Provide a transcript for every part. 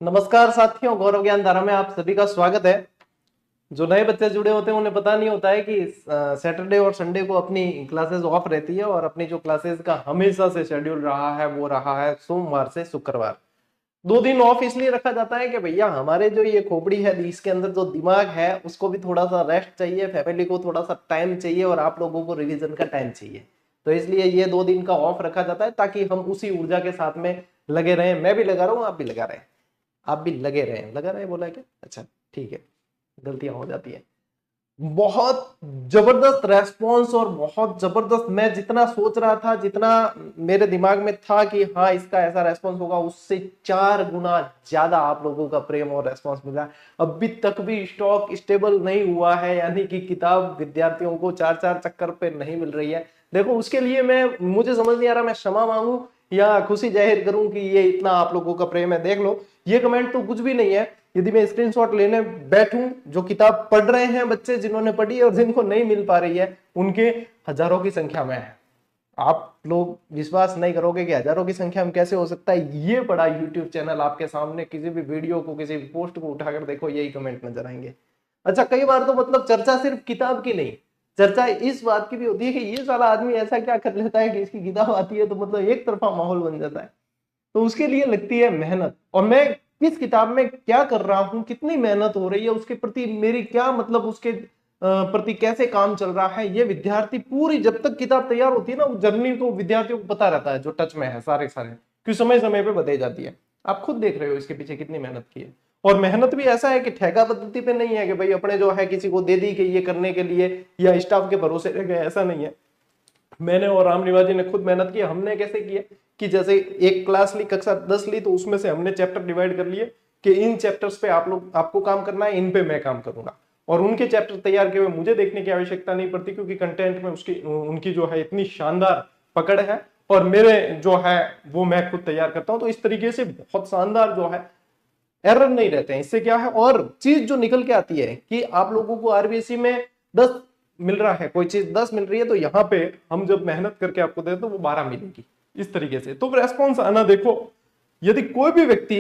नमस्कार साथियों, गौरव ज्ञान धारा में आप सभी का स्वागत है। जो नए बच्चे जुड़े होते हैं उन्हें पता नहीं होता है कि सैटरडे और संडे को अपनी क्लासेस ऑफ रहती है और अपनी जो क्लासेस का हमेशा से शेड्यूल रहा है वो रहा है सोमवार से शुक्रवार। 2 दिन ऑफ इसलिए रखा जाता है कि भैया हमारे जो ये खोपड़ी है, इसके अंदर जो दिमाग है उसको भी थोड़ा सा रेस्ट चाहिए, फैमिली को थोड़ा सा टाइम चाहिए और आप लोगों को रिवीजन का टाइम चाहिए। तो इसलिए ये 2 दिन का ऑफ रखा जाता है ताकि हम उसी ऊर्जा के साथ में लगे रहें। मैं भी लगा रहा हूँ, आप भी लगा रहे हैं, आप भी लगे रहे। लगा रहे बोला क्या? अच्छा ठीक है, गलतियां हो जाती है। बहुत जबरदस्त रेस्पॉन्स और बहुत जबरदस्त, मैं जितना सोच रहा था, जितना मेरे दिमाग में था कि हाँ इसका ऐसा रेस्पॉन्स होगा, उससे 4 गुना ज्यादा आप लोगों का प्रेम और रेस्पॉन्स मिला। अभी तक भी स्टॉक स्टेबल नहीं हुआ है, यानी कि किताब विद्यार्थियों को 4-4 चक्कर पे नहीं मिल रही है। देखो उसके लिए मुझे समझ नहीं आ रहा मैं क्षमा मांगू या खुशी जाहिर करूं कि ये इतना आप लोगों का प्रेम है। देख लो ये कमेंट तो कुछ भी नहीं है। यदि मैं स्क्रीनशॉट लेने बैठूं, जो किताब पढ़ रहे हैं बच्चे, जिन्होंने पढ़ी है और जिनको नहीं मिल पा रही है, उनके हजारों की संख्या में है। आप लोग विश्वास नहीं करोगे कि हजारों की संख्या में कैसे हो सकता है। ये बड़ा यूट्यूब चैनल आपके सामने, किसी भी वीडियो को, किसी भी पोस्ट को उठाकर देखो, यही कमेंट नजर आएंगे। अच्छा, कई बार तो मतलब चर्चा सिर्फ किताब की नहीं, चर्चा इस बात की भी होती है कि ये साला आदमी ऐसा क्या कर लेता है कि इसकी किताब आती है तो मतलब एक तरफा माहौल बन जाता है। तो उसके लिए लगती है मेहनत, और मैं किस किताब में क्या कर रहा हूं, कितनी मेहनत हो रही है, उसके प्रति मेरी क्या मतलब, उसके प्रति कैसे काम चल रहा है, ये विद्यार्थी पूरी जब तक किताब तैयार होती है ना, उस जर्नी को विद्यार्थियों को पता रहता है, जो टच में है सारे सारे, क्यों समय समय पे बताई जाती है। आप खुद देख रहे हो इसके पीछे कितनी मेहनत की है। और मेहनत भी ऐसा है कि ठेका पद्धति पे नहीं है कि भाई अपने जो है किसी को दे दी कि ये करने के लिए या स्टाफ के भरोसे रह गए, ऐसा नहीं है। मैंने और राम निवास जी ने खुद मेहनत की। हमने कैसे किया कि जैसे एक क्लास ली, कक्षा 10 ली, तो उसमें से हमने चैप्टर डिवाइड कर लिए कि इन चैप्टर्स पे आपको काम करना है, इन पे मैं काम करूंगा। और उनके चैप्टर तैयार किए हुए मुझे देखने की आवश्यकता नहीं पड़ती, क्योंकि कंटेंट में उनकी जो है इतनी शानदार पकड़ है, और मेरे जो है वो मैं खुद तैयार करता हूं। तो इस तरीके से बहुत शानदार जो है एरर नहीं रहते हैं। इससे क्या है, और चीज जो निकल के आती है कि आप लोगों को आरबीएससी में 10 मिल रहा है, कोई चीज 10 मिल रही है, तो यहाँ पे हम जब मेहनत करके आपको दे तो वो 12 मिलेगी। इस तरीके से तो रेस्पॉन्स आना, देखो यदि कोई भी व्यक्ति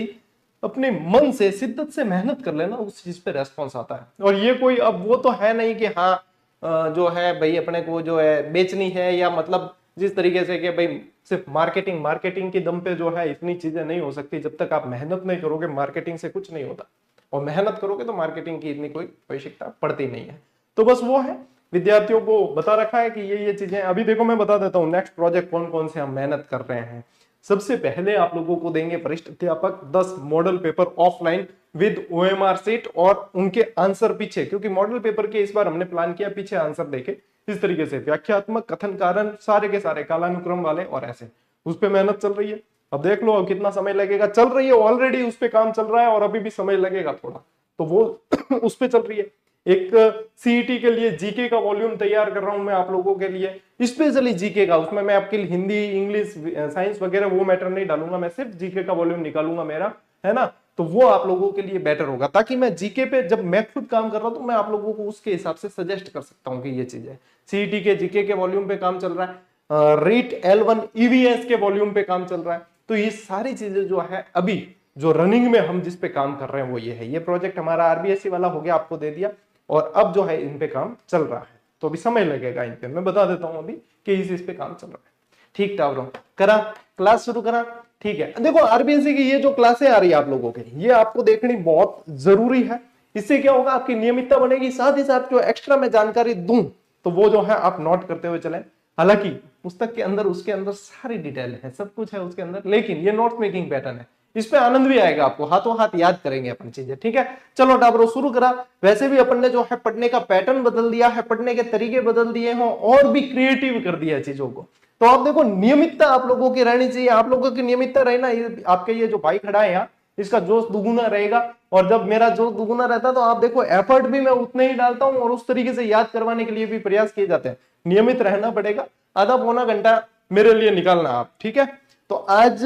अपने मन से शिद्दत से मेहनत कर लेना, उस चीज पे रेस्पॉन्स आता है। और ये कोई अब वो तो है नहीं कि हाँ जो है भाई अपने को जो है बेचनी है, या मतलब जिस तरीके से कि भाई सिर्फ मार्केटिंग मार्केटिंग की दम पे जो है इतनी चीजें नहीं हो सकती। जब तक आप मेहनत नहीं करोगे, मार्केटिंग से कुछ नहीं होता, और मेहनत करोगे तो मार्केटिंग की इतनी कोई आवश्यकता पड़ती नहीं है। तो बस वो है, विद्यार्थियों को बता रखा है कि ये चीजें। अभी देखो मैं बता देता हूँ नेक्स्ट प्रोजेक्ट कौन कौन से हम मेहनत कर रहे हैं। सबसे पहले आप लोगों को देंगे वरिष्ठ अध्यापक 10 model paper offline with OMR sheet, और उनके आंसर पीछे, क्योंकि मॉडल पेपर के इस बार हमने प्लान किया पीछे आंसर देखे, इस तरीके से व्याख्यात्मक, कथन कारण, सारे के सारे कालानुक्रम वाले, और ऐसे उस पर मेहनत चल रही है। अब देख लो अब कितना समय लगेगा, चल रही है ऑलरेडी, उस पर काम चल रहा है, और अभी भी समय लगेगा थोड़ा, तो वो उस पर चल रही है। एक सीईटी के लिए जीके का वॉल्यूम तैयार कर रहा हूं मैं आप लोगों के लिए, स्पेशली जीके का। उसमें मैं आपके लिए हिंदी, इंग्लिश, साइंस वगैरह वो मैटर नहीं डालूंगा, मैं सिर्फ जीके का वॉल्यूम निकालूंगा मेरा, है ना। तो वो आप लोगों के लिए बेटर होगा, ताकि मैं जीके पे जब मैं खुद काम कर रहा हूं तो मैं आप लोगों को उसके हिसाब से सजेस्ट कर सकता हूं कि ये चीज है। सीईटी के जीके के वॉल्यूम पे काम चल रहा है, रीट L1 ईवीएस के वॉल्यूम पे काम चल रहा है। तो ये सारी चीजें जो है अभी जो रनिंग में हम जिस पे काम कर रहे हैं वो ये है। ये प्रोजेक्ट हमारा आरबीएससी वाला हो गया, आपको दे दिया, और अब जो है इन पे काम चल रहा है। तो अभी समय लगेगा इन पे, मैं बता देता हूं अभी कि इस पे काम चल रहा है। ठीक टावरों करा, क्लास शुरू करा। ठीक है, देखो आरबीएससी की ये जो क्लासें आ रही है आप लोगों के, ये आपको देखनी बहुत जरूरी है। इससे क्या होगा, आपकी नियमितता बनेगी, साथ ही साथ जो एक्स्ट्रा मैं जानकारी दूं तो वो जो है आप नोट करते हुए चलें। हालांकि पुस्तक के अंदर, उसके अंदर सारी डिटेल है, सब कुछ है उसके अंदर, लेकिन ये नोट मेकिंग पैटर्न है, इस पे आनंद भी आएगा आपको, हाथों हाथ याद करेंगे अपन चीजें। ठीक है, चलो टाबरो शुरू करा। वैसे भी अपन ने जो है पढ़ने का पैटर्न बदल दिया है, पढ़ने के तरीके बदल दिए हैं, और भी क्रिएटिव कर दिया है चीजों को। तो आप देखो नियमितता आप लोगों की रहनी चाहिए, आप लोगों की नियमितता रहना, आपके ये जो भाई खड़ा है यहाँ, इसका जोश दुगुना रहेगा। और जब मेरा जोश दुगुना रहता है तो आप देखो एफर्ट भी मैं उतने ही डालता हूं, और उस तरीके से याद करवाने के लिए भी प्रयास किए जाते हैं। नियमित रहना पड़ेगा, आधा पौना घंटा मेरे लिए निकालना आप। ठीक है, तो आज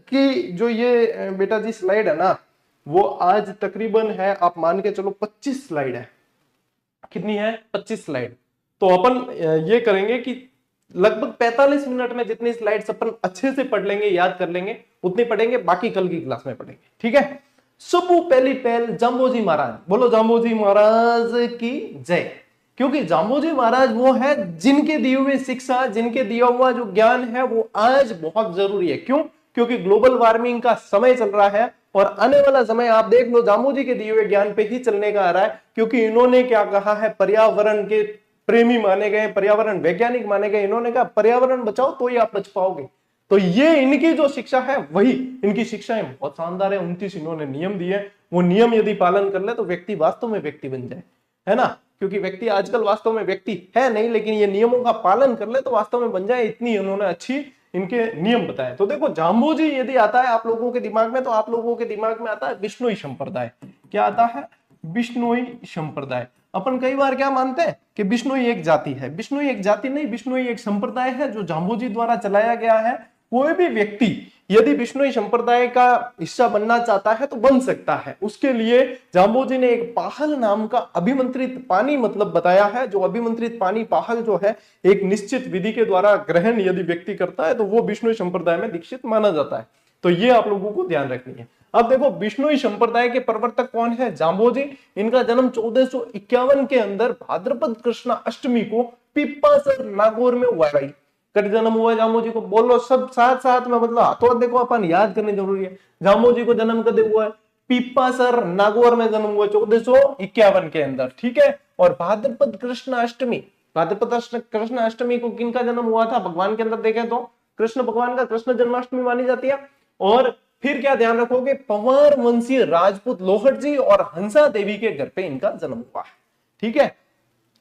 की जो ये बेटा जी स्लाइड है ना, वो आज तकरीबन है, आप मान के चलो 25 स्लाइड है। कितनी है? 25 स्लाइड। तो अपन ये करेंगे कि लगभग 45 मिनट में जितनी स्लाइड्स अपन अच्छे से पढ़ लेंगे, याद कर लेंगे, उतनी पढ़ेंगे, बाकी कल की क्लास में पढ़ेंगे। ठीक है, सबू पहली पहल जाम्बोजी महाराज, बोलो जाम्बोजी महाराज की जय। क्योंकि जाम्बोजी महाराज वो है जिनके दिए हुए शिक्षा, जिनके दिया हुआ जो ज्ञान है वो आज बहुत जरूरी है। क्यों? क्योंकि ग्लोबल वार्मिंग का समय चल रहा है और आने वाला समय आप देख लो जाम्बोजी के दिए हुए ज्ञान पे ही चलने का आ रहा है। क्योंकि इन्होंने क्या कहा है, पर्यावरण के प्रेमी माने गए, पर्यावरण वैज्ञानिक माने गए, इन्होंने कहा पर्यावरण बचाओ तो ही आप बच पाओगे। तो ये इनकी जो शिक्षा है वही, इनकी शिक्षाएं बहुत शानदार है। 29 इन्होंने नियम दिए, वो नियम यदि पालन कर ले तो व्यक्ति वास्तव में व्यक्ति बन जाए, है ना। क्योंकि व्यक्ति आजकल वास्तव में व्यक्ति है नहीं, लेकिन ये नियमों का पालन कर ले तो वास्तव में बन जाए, इतनी उन्होंने अच्छी इनके नियम बताए। तो देखो जाम्बोजी यदि आता है आप लोगों के दिमाग में, तो आप लोगों के दिमाग में आता है बिश्नोई संप्रदाय। क्या आता है? बिश्नोई संप्रदाय। अपन कई बार क्या मानते हैं कि बिश्नोई एक जाति है। बिश्नोई एक जाति नहीं, बिश्नोई एक संप्रदाय है जो जाम्बोजी द्वारा चलाया गया है। कोई भी व्यक्ति यदि बिश्नोई संप्रदाय का हिस्सा बनना चाहता है तो बन सकता है। उसके लिए जाम्बोजी ने एक पाहल नाम का अभिमंत्रित पानी मतलब बताया है। जो अभिमंत्रित पानी पाहल जो है एक निश्चित विधि के द्वारा ग्रहण यदि व्यक्ति करता है तो वो बिश्नोई संप्रदाय में दीक्षित माना जाता है। तो ये आप लोगों को ध्यान रखनी है। अब देखो बिश्नोई संप्रदाय के प्रवर्तक कौन है? जाम्बोजी। इनका जन्म 1451 के अंदर भाद्रपद कृष्ण अष्टमी को पिप्पासर नागौर में हुआ है। कब जन्म हुआ जाम्बोजी को? बोलो सब साथ साथ में, मतलब हाथों देखो अपन याद करनी जरूरी है। जाम्बोजी को जन्म कब हुआ है? पिप्पासर नागौर में जन्म हुआ 1451 के अंदर, ठीक है। और भाद्रपद कृष्ण अष्टमी, भाद्रपद कृष्ण अष्टमी को किनका जन्म हुआ था? भगवान के अंदर देखें तो कृष्ण भगवान का कृष्ण जन्माष्टमी मानी जाती है। और फिर क्या ध्यान रखोगे? पंवार वंशीय राजपूत लोहट जी और हंसा देवी के घर पे इनका जन्म हुआ है, ठीक है।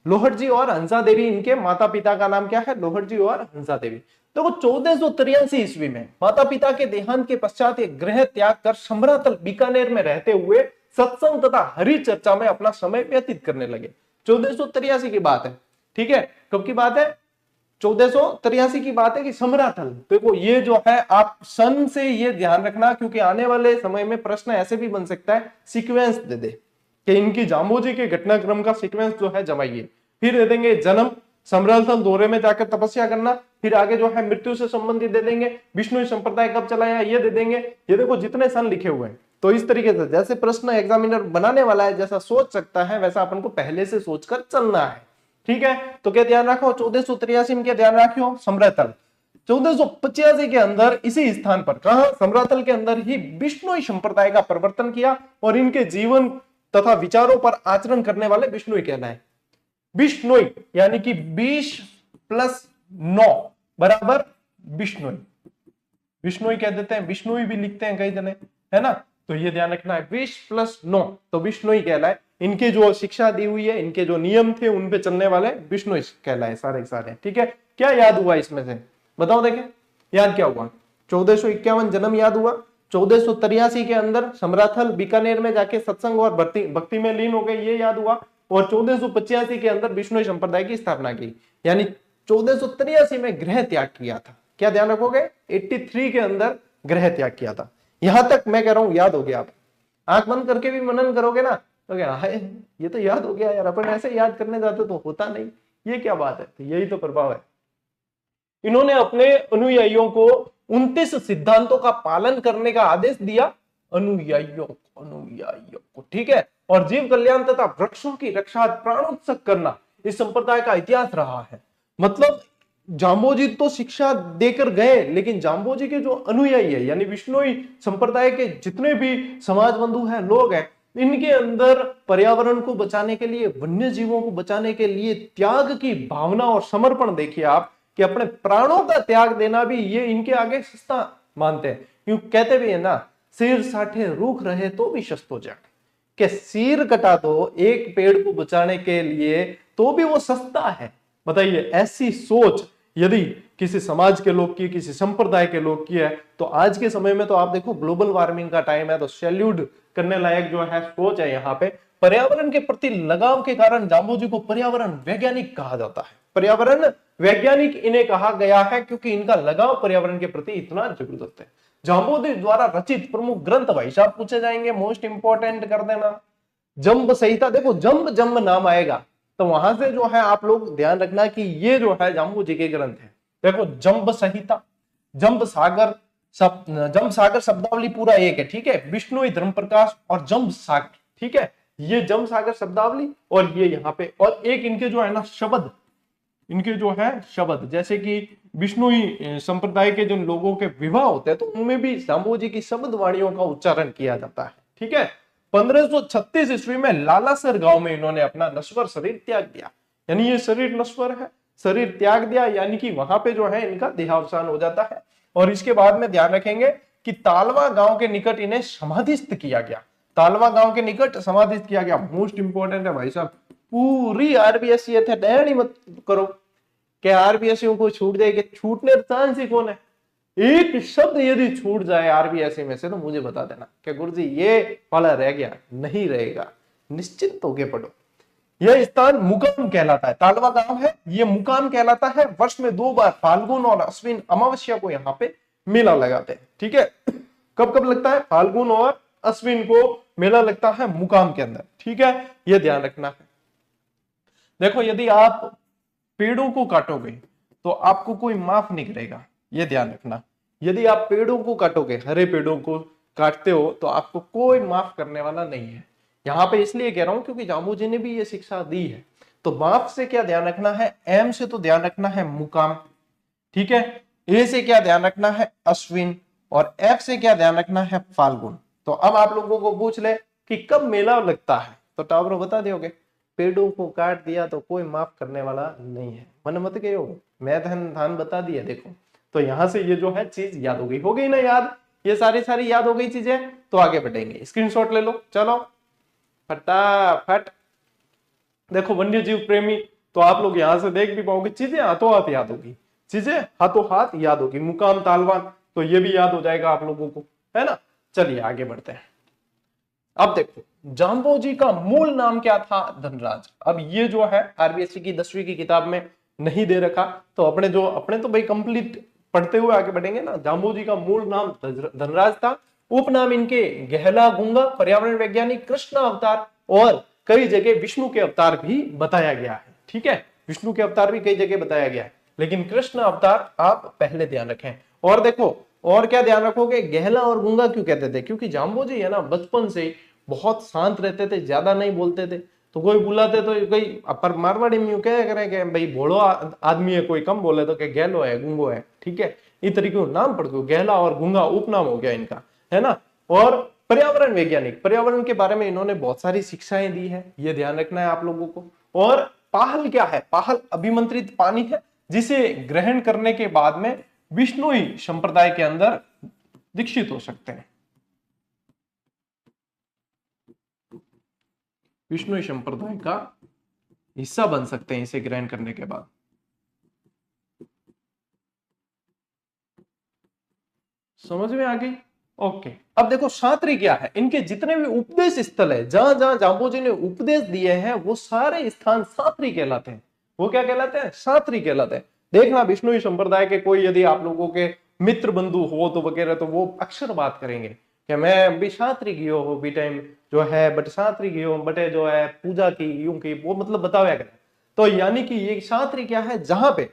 लोहट जी और हंसा देवी, इनके माता पिता का नाम क्या है? लोहट जी और हंसा देवी। तो 1483 ईस्वी में माता पिता के देहांत के पश्चात एक गृह त्याग कर समरातल बीकानेर में रहते हुए सत्संग तथा हरि चर्चा में अपना समय व्यतीत करने लगे। 1483 की बात है, ठीक है। कब की बात है? 1483 की बात है कि समरातल। देखो ये जो है आप सन से ये ध्यान रखना, क्योंकि आने वाले समय में प्रश्न ऐसे भी बन सकता है, सीक्वेंस दे दे कि इनकी जाम्बोजी के घटनाक्रम का सीक्वेंस जो है जमाइए। फिर दे देंगे जन्म, समरातल दौरे में जाकर तपस्या करना, फिर आगे जो है मृत्यु से संबंधित दे देंगे, विष्णु संप्रदाय कब चलाया ये दे देंगे। ये देखो जितने सन लिखे हुए हैं। तो इस तरीके से जैसे प्रश्न एग्जामिनर बनाने वाला है जैसा सोच सकता है वैसा अपन को पहले से सोचकर चलना है, ठीक है। तो क्या ध्यान रखो? 1483 में क्या ध्यान रखियो? समरातल। 1485 के अंदर इसी स्थान पर, कहा? समरातल के अंदर ही बिश्नोई संप्रदाय का प्रवर्तन किया और इनके जीवन तथा विचारों पर आचरण करने वाले बिश्नोई कहलाए। बिश्नोई यानी कि 20 + 9 बराबर बिश्नोई। बिश्नोई कह देते हैं, बिश्नोई भी लिखते हैं कई जने, है ना। तो ये ध्यान रखना है, 20 + 9 तो बिश्नोई कहलाए। इनके जो शिक्षा दी हुई है, इनके जो नियम थे उन पे चलने वाले बिश्नोई कहलाए सारे के सारे, ठीक है। क्या याद हुआ इसमें से? बताओ देखें, याद क्या हुआ? 1451 जन्म याद हुआ। 1483 के अंदर समराथल बीकानेर में जाके सत्संग और भक्ति में लीन हो गए, ये याद हुआ। और 1485 के अंदर बिश्नोई संप्रदाय की स्थापना की, यानी 1483 में गृह त्याग किया था। क्या ध्यान रखोगे? 83 के अंदर गृह त्याग किया था। यहां तक मैं कह रहा हूं याद हो गया। आप आंख बंद करके भी मनन करोगे ना तो क्या है, ये तो याद हो गया यार, अपन ऐसे याद करने जाते तो होता नहीं, ये क्या बात है। तो यही तो प्रभाव है। इन्होंने अपने अनुयायियों को 29 सिद्धांतों का पालन करने का आदेश दिया, अनुयायियों को, ठीक है। और जीव कल्याण तथा वृक्षों की रक्षा प्राणोत्सक करना इस संप्रदाय का इतिहास रहा है। मतलब जाम्बोजी तो शिक्षा देकर गए, लेकिन जाम्बोजी के जो अनुयायी है यानी बिश्नोई संप्रदाय के जितने भी समाज बंधु हैं, लोग हैं, इनके अंदर पर्यावरण को बचाने के लिए, वन्य जीवों को बचाने के लिए त्याग की भावना और समर्पण देखिए आप, कि अपने प्राणों का त्याग देना भी ये इनके आगे सस्ता मानते हैं। क्यों कहते भी है ना, सिर साठे रूख रहे तो भी सस्तो जाट, के सिर कटा दो एक पेड़ को बचाने के लिए तो भी वो सस्ता है। बताइए, ऐसी सोच यदि किसी समाज के लोग की, किसी संप्रदाय के लोग की है, तो आज के समय में तो आप देखो ग्लोबल वार्मिंग का टाइम है, तो सैल्यूट करने लायक जो है सोच है। यहाँ पे पर्यावरण के प्रति लगाव के कारण जाम्बोजी को पर्यावरण वैज्ञानिक कहा जाता है। पर्यावरण वैज्ञानिक इन्हें कहा गया है क्योंकि इनका लगाव पर्यावरण के प्रति इतना जबरदस्त है। जाम्बोजी द्वारा रचित प्रमुख ग्रंथ भाई साहब पूछे जाएंगे, मोस्ट इंपोर्टेंट कर देना। जंब संहिता, देखो जंब नाम आएगा तो वहां से जो है आप लोग ध्यान रखना कि ये जो है जाम्बोजी के ग्रंथ है। देखो जंब संहिता, जंब सागर, जंब सागर शब्दावली पूरा एक है, ठीक है, बिश्नोई धर्म प्रकाश और जंब सागर, ठीक है, ये जंब सागर शब्दावली और ये यहाँ पे, और एक इनके जो है ना शब्द, इनके जो है शब्द, जैसे कि विष्णुई संप्रदाय के जिन लोगों के विवाह होते हैं तो उनमें भी जाम्बोजी की शब्द वाणियों का उच्चारण किया जाता है, ठीक है। 1536 ईस्वी में लालासर गांव में इन्होंने अपना नश्वर शरीर त्याग दिया, यानी ये शरीर नश्वर है, शरीर त्याग दिया, यानी कि वहां पे जो है इनका देहावसान हो जाता है। और इसके बाद में ध्यान रखेंगे कि तालवा गांव के निकट इन्हें समाधिस्थ किया गया, तालवा गांव के निकट समाधिस्थ किया गया। मोस्ट इंपोर्टेंट है भाई साहब, पूरी आरबीएससी थे, डैन ही मत करो कि आरबीएससी को छूट जाएगी, छूटने चांस ही कौन है। एक शब्द यदि छूट जाए आरबीएससी में से तो मुझे बता देना कि गुरुजी ये वाला रह गया, नहीं रहेगा, निश्चिंत होके पढ़ो। यह स्थान मुकाम कहलाता है, तालवा गांव है, ये मुकाम कहलाता है। वर्ष में 2 बार फाल्गुन और अश्विन अमावस्या को यहाँ पे मेला लगाते हैं, ठीक है। कब कब लगता है? फाल्गुन और अश्विन को मेला लगता है मुकाम के अंदर, ठीक है, यह ध्यान रखना है। देखो यदि आप पेड़ों को काटोगे तो आपको कोई माफ नहीं करेगा, यह ध्यान रखना। यदि आप पेड़ों को काटोगे, हरे पेड़ों को काटते हो तो आपको कोई माफ करने वाला नहीं है। यहां पे इसलिए कह रहा हूं क्योंकि जाम्बू जी ने भी ये शिक्षा दी है। तो माफ से क्या ध्यान रखना है? एम से तो ध्यान रखना है मुकाम, ठीक है। ए से क्या ध्यान रखना है? अश्विन। और एफ से क्या ध्यान रखना है? फाल्गुन। तो अब आप लोगों को पूछ ले कि कब मेला लगता है तो टावरों बता दोगे। पेड़ों को काट दिया तो कोई माफ करने वाला नहीं है, मन मत कहो, मैं धान बता दिया। देखो तो यहां से ये जो है चीज याद हो गई ना याद, ये सारी याद हो गई चीजें। तो आगे बढ़ेंगे, स्क्रीनशॉट ले लो, चलो फटाफट। देखो वन्य जीव प्रेमी तो आप लोग यहां से देख भी पाओगे, चीजें हाथों हाथ याद होगी, चीजें हाथों हाथ याद होगी। मुकाम तालवान तो ये भी याद हो जाएगा आप लोगों को, है ना। चलिए आगे बढ़ते हैं। अब देखो जाम्बोजी का मूल नाम क्या था? धनराज। अब ये जो है आरबीएससी की 10वीं की किताब में नहीं दे रखा, तो अपने तो भाई कंप्लीट पढ़ते हुए आगे बढ़ेंगे ना। जाम्बोजी का मूल नाम धनराज था। उपनाम इनके गहला गुंगा, पर्यावरण वैज्ञानिक, कृष्ण अवतार और कई जगह विष्णु के अवतार भी बताया गया है, ठीक है। विष्णु के अवतार भी कई जगह बताया गया है, लेकिन कृष्ण अवतार आप पहले ध्यान रखें। और देखो और क्या ध्यान रखोगे, गहला और गुंगा क्यों कहते थे? क्योंकि जाम्बोजी है ना बचपन से बहुत शांत रहते थे, ज्यादा नहीं बोलते थे। तो कोई बुलाते तो कोई पर मारवाड़ी में क्या करें कि भाई भोड़ो आदमी है, कोई कम बोले तो क्या गहलो है, गुंगो है, ठीक है। इस तरीके नाम पढ़ दो, गहला और गुंगा उपनाम हो गया इनका, है ना। और पर्यावरण वैज्ञानिक, पर्यावरण के बारे में इन्होंने बहुत सारी शिक्षाएं दी है, ये ध्यान रखना है आप लोगों को। और पाहल क्या है? पाहल अभिमंत्रित पानी है, जिसे ग्रहण करने के बाद में विष्णुई संप्रदाय के अंदर दीक्षित हो सकते हैं, विष्णुई संप्रदाय का हिस्सा बन सकते हैं इसे ग्रहण करने के बाद। समझ में आ गई? ओके। अब देखो शास्त्री क्या है, इनके जितने भी उपदेश स्थल है, जहां जहां जाम्बोजी ने उपदेश दिए हैं वो सारे स्थान शास्त्री कहलाते हैं। वो क्या कहलाते हैं? शास्त्री कहलाते हैं। देखना विष्णुई संप्रदाय के कोई यदि आप लोगों के मित्र बंधु हो तो वगैरह, तो वो अक्सर बात करेंगे कि मैं भी शास्त्री गयो हो बी टाइम जो है, बट शास्त्री गयो बटे जो है पूजा की यूं की, वो मतलब बताया करें। तो यानी कि ये शास्त्री क्या है? जहां पे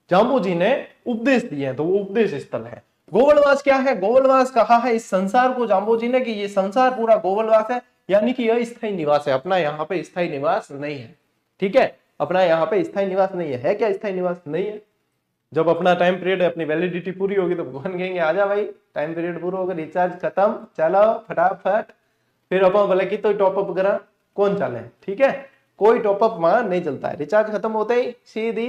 जाम्बोजी ने उपदेश दिए हैं तो वो उपदेश स्थल है। गोवलवास क्या है? गोवलवास कहा है इस संसार को जाम्बोजी ने कि ये संसार पूरा गोवलवास है, यानी कि यह स्थायी निवास है, अपना यहाँ पे स्थायी निवास नहीं है, ठीक है। अपना यहाँ पे स्थायी निवास नहीं है क्या? स्थायी निवास नहीं है। जब अपना टाइम पीरियड, अपनी वैलिडिटी पूरी होगी तो भगवान कहेंगे आजा भाई, टाइम पीरियड पूरा होगा, रिचार्ज खत्म, चलो फटाफट। फिर अपन भले की तो टॉपअप करा, कौन चाले, ठीक है। कोई टॉपअप वहां नहीं चलता है, रिचार्ज खत्म होते ही सीधी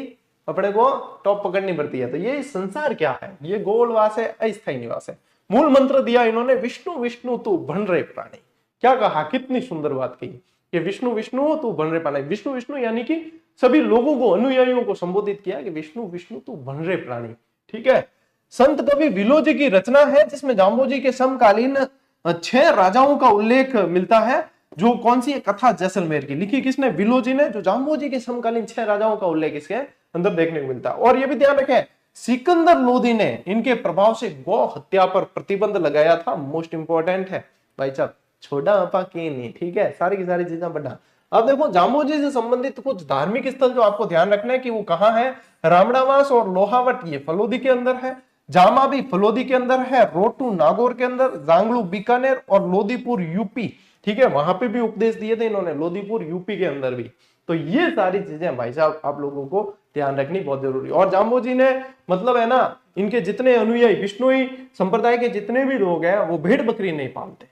अपने को टॉप पकड़नी पड़ती है। तो ये संसार क्या है? ये गोलवास है, अस्थायी निवास है। मूल मंत्र दिया इन्होंने, विष्णु विष्णु तू बन रहे प्राणी। क्या कहा? कितनी सुंदर बात कही कि विष्णु विष्णु तू बन रहे प्राणी। विष्णु विष्णु यानी कि सभी लोगों को, अनुयायियों को संबोधित किया कि विष्णु विष्णु तू बन रहे प्राणी, ठीक है। संत कवि विलोजी की रचना है जिसमें जाम्बोजी के समकालीन 6 राजाओं का उल्लेख मिलता है। जो कौन सी कथा? जैसलमेर की। लिखी किसने? विलोजी ने। जो जाम्बोजी के समकालीन 6 राजाओं का उल्लेख इसके अंदर देखने को मिलता है। और यह भी ध्यान रखें सिकंदर लोदी ने इनके प्रभाव से गौ हत्या पर प्रतिबंध लगाया था। मोस्ट इंपोर्टेंट है भाई साहब, छोड़ा अपा के नहीं, ठीक है, सारी की सारी चीजें बढ़ा। अब देखो जाम्बोजी से संबंधित कुछ धार्मिक स्थल जो आपको ध्यान रखना है कि वो कहाँ है। रामड़ावास और लोहावट ये फलोदी के अंदर है। जामा भी फलोदी के अंदर है, रोटू नागौर के अंदर, जांगलू बीकानेर और लोदीपुर यूपी, ठीक है, वहां पे भी उपदेश दिए थे इन्होंने, लोदीपुर यूपी के अंदर भी। तो ये सारी चीजें भाई साहब आप लोगों को ध्यान रखनी बहुत जरूरी। और जाम्बो जी ने मतलब है ना, इनके जितने अनुयायी विष्णुई संप्रदाय के जितने भी लोग हैं वो भेड़ बकरी नहीं पालते।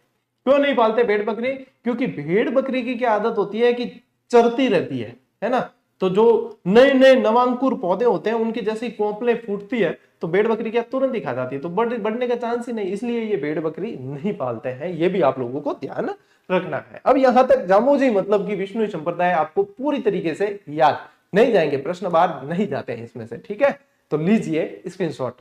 क्यों नहीं पालते भेड़ बकरी? क्योंकि भेड़ बकरी की क्या आदत होती है कि चरती रहती है ना। तो जो नए नए नवांकुर पौधे होते हैं उनकी जैसी कोंपलें फूटती है तो भेड़ बकरी क्या तुरंत ही खा जाती है, तो बढ़ने का चांस ही नहीं, इसलिए ये भेड़ बकरी नहीं पालते हैं। ये भी आप लोगों को ध्यान रखना है। अब यहां तक जामो जी मतलब कि विष्णु संप्रदाय आपको पूरी तरीके से याद नहीं जाएंगे, प्रश्न बाहर नहीं जाते हैं इसमें से, ठीक है। तो लीजिए स्क्रीनशॉट।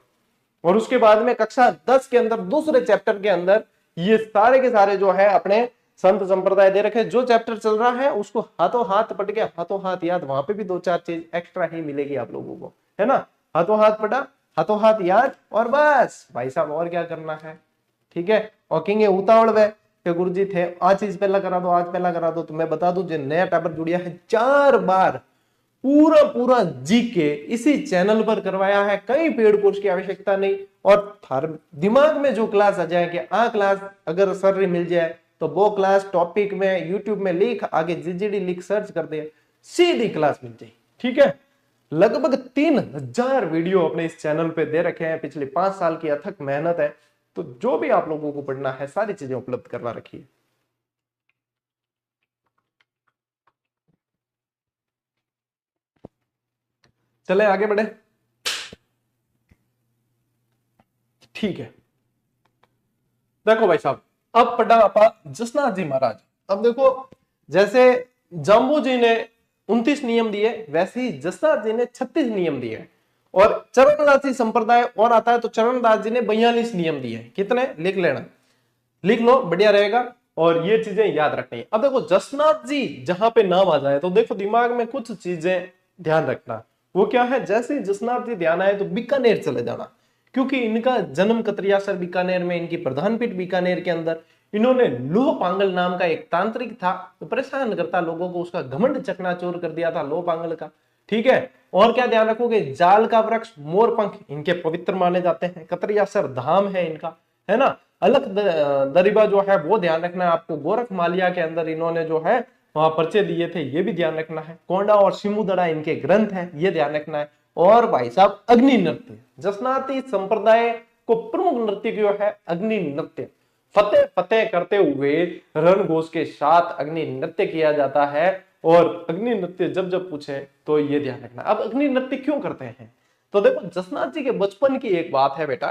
और उसके बाद में कक्षा 10 के अंदर दूसरे चैप्टर के अंदर ये सारे के सारे जो है अपने संत संप्रदाय दे रखे। जो चैप्टर चल रहा है उसको हाथों हाथ पढ़ के हाथों हाथ याद, वहां पे भी 2-4 चीज एक्स्ट्रा ही मिलेगी आप लोगों को, है ना। हाथों हाथ पढ़ा, हाथों हाथ याद, और बस भाई साहब और क्या करना है, ठीक है। और कहेंगे उतावड़ वे कि गुरुजी थे आज चीज पहला करा दो, आज पहला करा दो। तो मैं बता दूं जो नया टाबर जुड़िया है 4 बार पूरा पूरा जीके इसी चैनल पर करवाया है, कई पेड कोर्स की आवश्यकता नहीं। और हर दिमाग में जो क्लास आ जाए कि आ क्लास अगर सर मिल जाए तो वो क्लास टॉपिक में यूट्यूब में लिख आगे जीजीडी लिख सर्च कर दे, सीधी क्लास मिल जाए, ठीक है। लगभग 3000 वीडियो अपने इस चैनल पे दे रखे हैं, पिछले 5 साल की अथक मेहनत है। तो जो भी आप लोगों को पढ़ना है सारी चीजें उपलब्ध करवा रखी है। चले आगे बढ़े, ठीक है। देखो भाई साहब अब पढ़ा आपा जसनाथ जी महाराज। अब देखो जैसे जाम्बू जी ने 29 नियम दिए वैसे ही जसनाथ जी ने 36 नियम दिए। और चरणदासी संप्रदाय और आता है तो चरणदास जी ने 42 नियम दिए। कितने लिख लेना, लिख लो बढ़िया रहेगा। और ये चीजें याद रखनी है। अब देखो जसनाथ जी जहां पे नाम आ जाए तो देखो दिमाग में कुछ चीजें ध्यान रखना। वो क्या है, जैसे जसनाथ जी ध्यान आए तो बीकानेर चले जाना, क्योंकि इनका जन्म कतरियासर बीकानेर में, इनकी प्रधान पीठ बीकानेर के अंदर। इन्होंने लोह पांगल नाम का एक तांत्रिक था तो परेशान करता लोगों को, उसका घमंड चकनाचूर कर दिया था लोह पांगल का, ठीक है। और क्या ध्यान रखोगे, जाल का वृक्ष मोरपंख इनके पवित्र माने जाते हैं, कतरियासर धाम है इनका, है ना। अलख दरिबा जो है वो ध्यान रखना है आपको, गोरख मालिया के अंदर इन्होंने जो है वहां पर्चे दिए थे, ये भी ध्यान रखना है। कोंडा और सिमुदड़ा इनके ग्रंथ हैं, ये ध्यान रखना है। और भाई साहब अग्नि नृत्य, जसनाती संप्रदाय को प्रमुख नृत्य जो है अग्नि नृत्य, फतेह फतेह करते हुए रण घोष के साथ अग्नि नृत्य किया जाता है। और अग्नि नृत्य जब जब पूछे तो ये ध्यान रखना। अब अग्नि नृत्य क्यों करते हैं, तो देखो जसनाथ जी के बचपन की एक बात है बेटा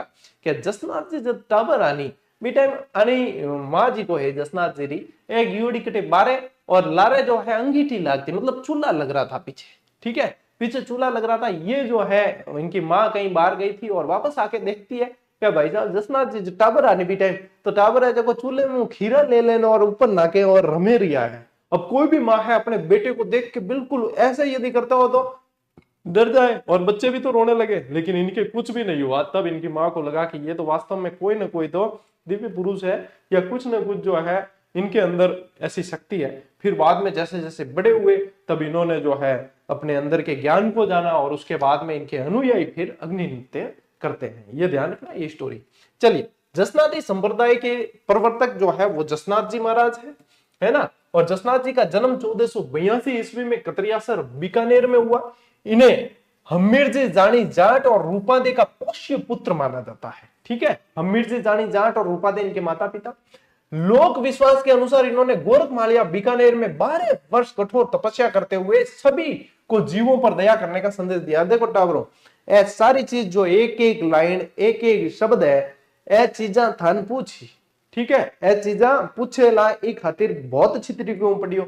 कि जसनाथ जी जब टाबर आनी बेटा आनी माँ जी को है जसनाथ जी री एक यूडी कटे बारे और लारे जो है अंगीठी लागती, मतलब चूल्हा लग रहा था पीछे, ठीक है, पीछे चूल्हा लग रहा था। ये जो है इनकी माँ कहीं बाहर गई थी और वापस आके देखती है क्या भाई साहब जसनाथ जी टाबर आने भी टाइम तो टाबर है जो चूल्हे में खीरा ले लेना और ऊपर नाके और रमे रिया है। अब कोई भी माँ है अपने बेटे को देख के बिल्कुल ऐसे यदि करता हो तो डर जाए और बच्चे भी तो रोने लगे, लेकिन इनके कुछ भी नहीं हुआ। तब इनकी माँ को लगा कि ये तो वास्तव में कोई ना कोई तो दिव्य पुरुष है या कुछ ना कुछ जो है इनके अंदर ऐसी शक्ति है। फिर बाद में जैसे जैसे बड़े हुए तब इन्होंने जो है अपने अंदर के ज्ञान को जाना और उसके बाद में इनके अनुयायी फिर अग्नि नृत्य करते हैं। ये ध्यान रखना ये स्टोरी। चलिए जसनाथी संप्रदाय के प्रवर्तक जो है वो जसनाथ जी महाराज है ना। और जसनाथ जी का जन्म 1482 ईस्वी में कतरियासर बीकानेर में हुआ। इन्हें हम्मीरजी जानी जाट और रूपादे का पोष्य पुत्र माना जाता है, ठीक है। हम्मीरजी जानी जाट और रूपादे इनके माता पिता। लोक विश्वास के अनुसार इन्होंने गोरख मालिया बीकानेर में 12 वर्ष कठोर तपस्या करते हुए सभी को जीवों पर दया करने का संदेश दिया। देखो टावरों ए सारी चीज जो एक एक लाइन एक एक शब्द है ए चीजा थान पूछी, ठीक है, ए चीजा पूछे ला एक खातिर बहुत अच्छी तरीके से पढ़ियो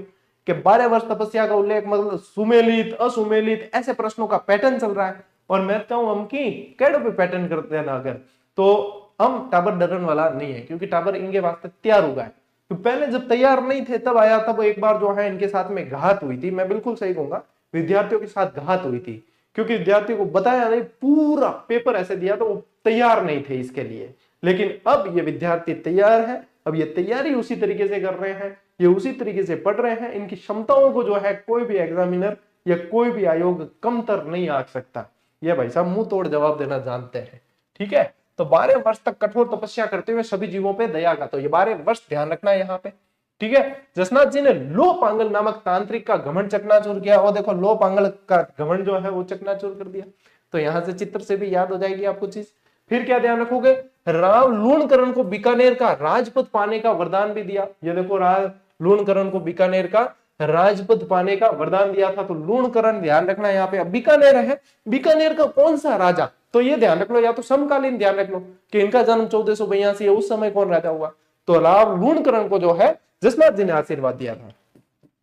कि 12 वर्ष तपस्या का उल्लेख मतलब सुमेलित असुमेलित ऐसे प्रश्नों का पैटर्न चल रहा है। और मैं कहूं हम की कैडो पे पैटर्न करते हैं ना अगर तो हम टाबर डरन वाला नहीं है, क्योंकि टाबर इनके वास्ते तैयार होगा है। तो पहले जब तैयार नहीं थे तब आया, तब एक बार जो है इनके साथ में घात हुई थी। मैं बिल्कुल सही कहूंगा विद्यार्थियों के साथ घात हुई थी, क्योंकि विद्यार्थियों को बताया नहीं, पूरा पेपर ऐसे दिया तो वो तैयार नहीं थे इसके लिए। लेकिन अब ये विद्यार्थी तैयार है, अब ये तैयारी उसी तरीके से कर रहे हैं, ये उसी तरीके से पढ़ रहे हैं। इनकी क्षमताओं को जो है कोई भी एग्जामिनर या कोई भी आयोग कमतर नहीं आंक सकता। ये भाई साहब मुंह तोड़ जवाब देना जानते हैं, ठीक है। तो 12 वर्ष तक कठोर तपस्या करते हुए सभी जीवों पे दया का, तो ये 12 वर्ष ध्यान रखना है यहाँ पे, ठीक है। जसनाथ जी ने लो पांगल नामक तांत्रिक का घमंड चकनाचूर किया, और देखो लो पांगल का घमंड जो है वो चकनाचूर कर दिया। तो यहां से चित्र से भी याद हो जाएगी आपको चीज। फिर क्या ध्यान रखोगे, राव लूणकरण को बीकानेर का राजपद पाने का वरदान भी दिया। ये देखो राव लूणकरण को बीकानेर का राजपद पाने का वरदान दिया था। तो लूणकरण ध्यान रखना यहाँ पे। अब बीकानेर है, बीकानेर का कौन सा राजा, तो ये ध्यान रख लो, या तो समकालीन ध्यान रख लो कि इनका जन्म 1482 है, उस समय कौन राजा हुआ, तो राव लूणकरण को जो है जसनाथ जी ने आशीर्वाद दिया था।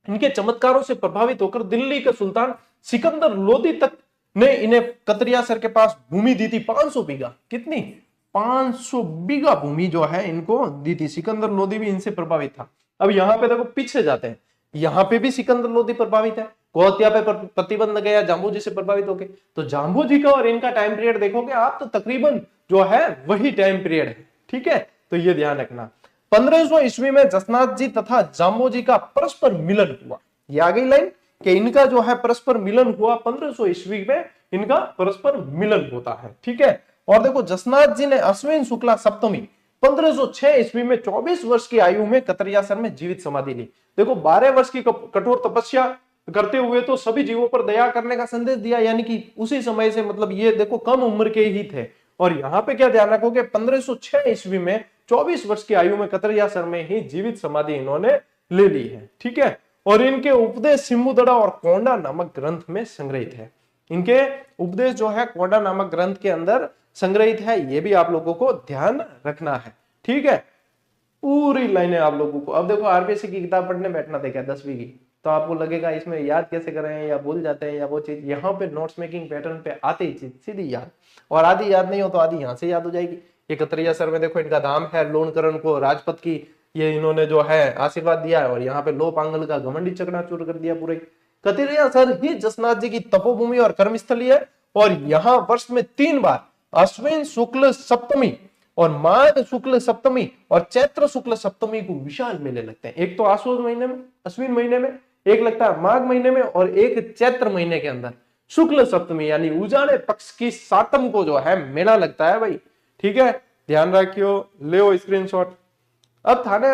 इनके चमत्कारों से प्रभावित होकर दिल्ली के सुल्तान सिकंदर लोदी तक ने इन्हें कतरियासर के पास भूमि दी थी 500 बीघा। कितनी, 500 बीघा भूमि जो है इनको दी थी। सिकंदर लोदी भी इनसे प्रभावित था। अब यहाँ पे देखो पीछे जाते हैं, यहाँ पे भी सिकंदर लोदी प्रभावित है। गौहत्या पे प्रतिबंध गया जाम्बू जी से प्रभावित होके। तो जाम्बू जी का और इनका टाइम पीरियड देखोगे आप तो तकरीबन जो है वही टाइम पीरियड है, ठीक है। तो ये ध्यान रखना। 1500 ईस्वी में जसनाथ जी तथा जाम्बू जी का परस्पर मिलन हुआ। ये आ गई लाइन कि इनका जो है परस्पर मिलन हुआ, 1500 ईस्वी में इनका परस्पर मिलन होता है, ठीक है। और देखो जसनाथ जी ने अश्विन शुक्ला सप्तमी 1506 ईस्वी में 24 वर्ष की आयु में कतरियासर में जीवित समाधि ली। देखो 12 वर्ष की कठोर तपस्या करते हुए तो सभी जीवों पर दया करने का संदेश दिया, यानी कि उसी समय से, मतलब ये देखो कम उम्र के ही थे। और यहाँ पे क्या ध्यान रखोगे, 1506 ईस्वी में 24 वर्ष की आयु में कतरियासर में ही जीवित समाधि इन्होंने ले ली है, ठीक है। और इनके उपदेश सिम्बुदड़ा और कोंडा नामक ग्रंथ में संग्रहित है। इनके उपदेश जो है कोंडा नामक ग्रंथ के अंदर संग्रहित है, ये भी आप लोगों को ध्यान रखना है, ठीक है। पूरी लाइनें आप लोगों को, अब देखो आरबीएससी की किताब पढ़ने बैठना देखा 10वीं की, तो आपको लगेगा इसमें याद कैसे कर रहे हैं या भूल जाते हैं या वो चीज, यहाँ पे नोट्स मेकिंग पैटर्न पे आते ही चीज सीधी याद, और आधी याद नहीं हो तो आधी यहाँ से याद हो जाएगी। ये कतरियासर में देखो इनका धाम है, लूणकरण को राजपथ की ये इन्होंने जो है आशीर्वाद दिया है, और यहाँ पे लो पांगल का घमंडी चकनाचूर कर दिया पूरे। कतरियासर ही जसनाथ जी की तपोभूमि और कर्मस्थली है, और यहाँ वर्ष में 3 बार अश्विन शुक्ल सप्तमी और माघ शुक्ल सप्तमी और चैत्र शुक्ल सप्तमी को विशाल मेले लगते हैं। एक तो आश्विन महीने में, अश्विन महीने में, एक लगता है माघ महीने में, और एक चैत्र महीने के अंदर शुक्ल सप्तमी यानी उजाड़े पक्ष की 7वीं को जो है मेला लगता है भाई, ठीक है। ध्यान रखियो, ले स्क्रीनशॉट। अब थाने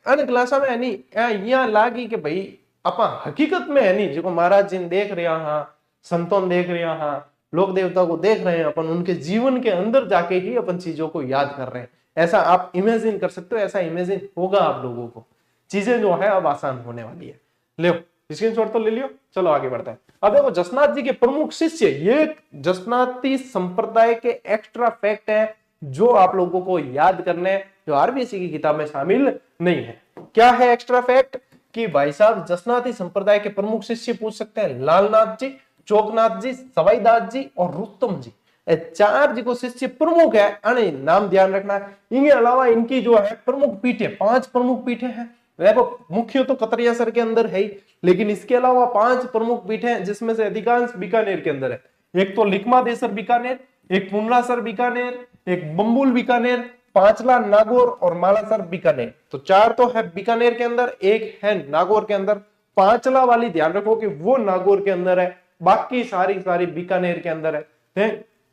अन क्लासा में यानी यहाँ लागी कि भाई अपा हकीकत में है नहीं जो महाराज जी देख रहे हाँ, संतों देख रहे हाँ, लोक देवता को देख रहे हैं, अपन उनके जीवन के अंदर जाके ही अपन चीजों को याद कर रहे हैं, ऐसा आप इमेजिन कर सकते हो। ऐसा इमेजिन होगा आप लोगों को, चीजें जो है अब आसान होने वाली है। ले स्क्रीनशॉट तो ले लियो, चलो आगे बढ़ते हैं। अब देखो जसनाथ जी के प्रमुख शिष्य, ये जसनाती संप्रदाय के एक्स्ट्रा फैक्ट है जो आप लोगों को याद करने, जो आरबीएससी की किताब में शामिल नहीं है। क्या है एक्स्ट्रा फैक्ट कि भाई साहब जसनाती संप्रदाय के प्रमुख शिष्य पूछ सकते हैं, लालनाथ जी, चोकनाथ जी, सवाईदास जी और रुस्तम जी, 4 जी को शिष्य प्रमुख है। अने नाम ध्यान रखना है। इनके अलावा इनकी जो है प्रमुख पीठे, 5 प्रमुख पीठे हैं। देखो मुख्य तो कतरियासर के अंदर है ही, लेकिन इसके अलावा 5 प्रमुख पीठे हैं जिसमें से अधिकांश बीकानेर के अंदर है। एक तो लिकमादेसर बीकानेर, एक पुनरासर बीकानेर, एक बम्बुल बीकानेर, पांचला नागौर और मालासर बीकानेर। तो 4 तो है बीकानेर के अंदर, एक है नागौर के अंदर। पांचला वाली ध्यान रखो कि वो नागौर के अंदर है, बाकी सारी बीकानेर के अंदर है।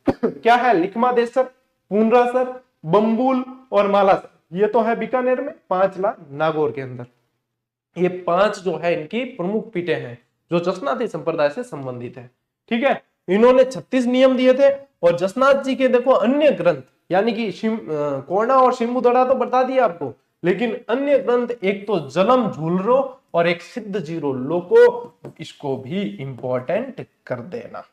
क्या है, लिकमादेसर, पुनरासर, बम्बुल और मालासर, ये तो है बीकानेर में, पांचला नागौर के अंदर। ये 5 जो है इनकी प्रमुख पीठे हैं जो जसनाती संप्रदाय से संबंधित है, ठीक है। इन्होंने 36 नियम दिए थे, और जसनाथ जी के देखो अन्य ग्रंथ यानी कि कोरना और सिम्बुदड़ा तो बता दिया आपको, लेकिन अन्य ग्रंथ एक तो जलम झूलरो और एक सिद्ध जीरो लोको, इसको भी इंपॉर्टेंट कर देना।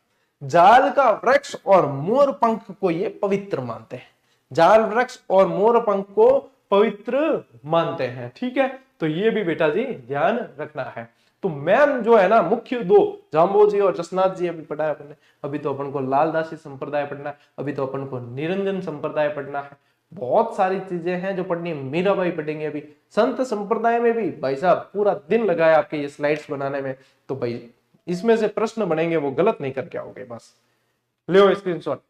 जाल का वृक्ष और मोर पंख को ये पवित्र मानते हैं, जाल वृक्ष और मोर पंख को पवित्र मानते हैं, ठीक है। तो ये भी बेटा जी ध्यान रखना है। तो मैम जो है ना मुख्य 2 जाम्बो जी और जसनाथ जी अभी पढ़ा है अपन ने, अभी तो अपन को लालदासी संप्रदाय पढ़ना है, अभी तो अपन को निरंजन संप्रदाय पढ़ना है। बहुत सारी चीजें हैं जो पढ़नी है। मीराबाई पढ़ेंगे अभी। संत संप्रदाय में भी भाई साहब पूरा दिन लगाया आपके ये स्लाइड्स बनाने में, तो भाई इसमें से प्रश्न बनेंगे वो गलत नहीं करके आओगे। बस ले स्क्रीनशॉट।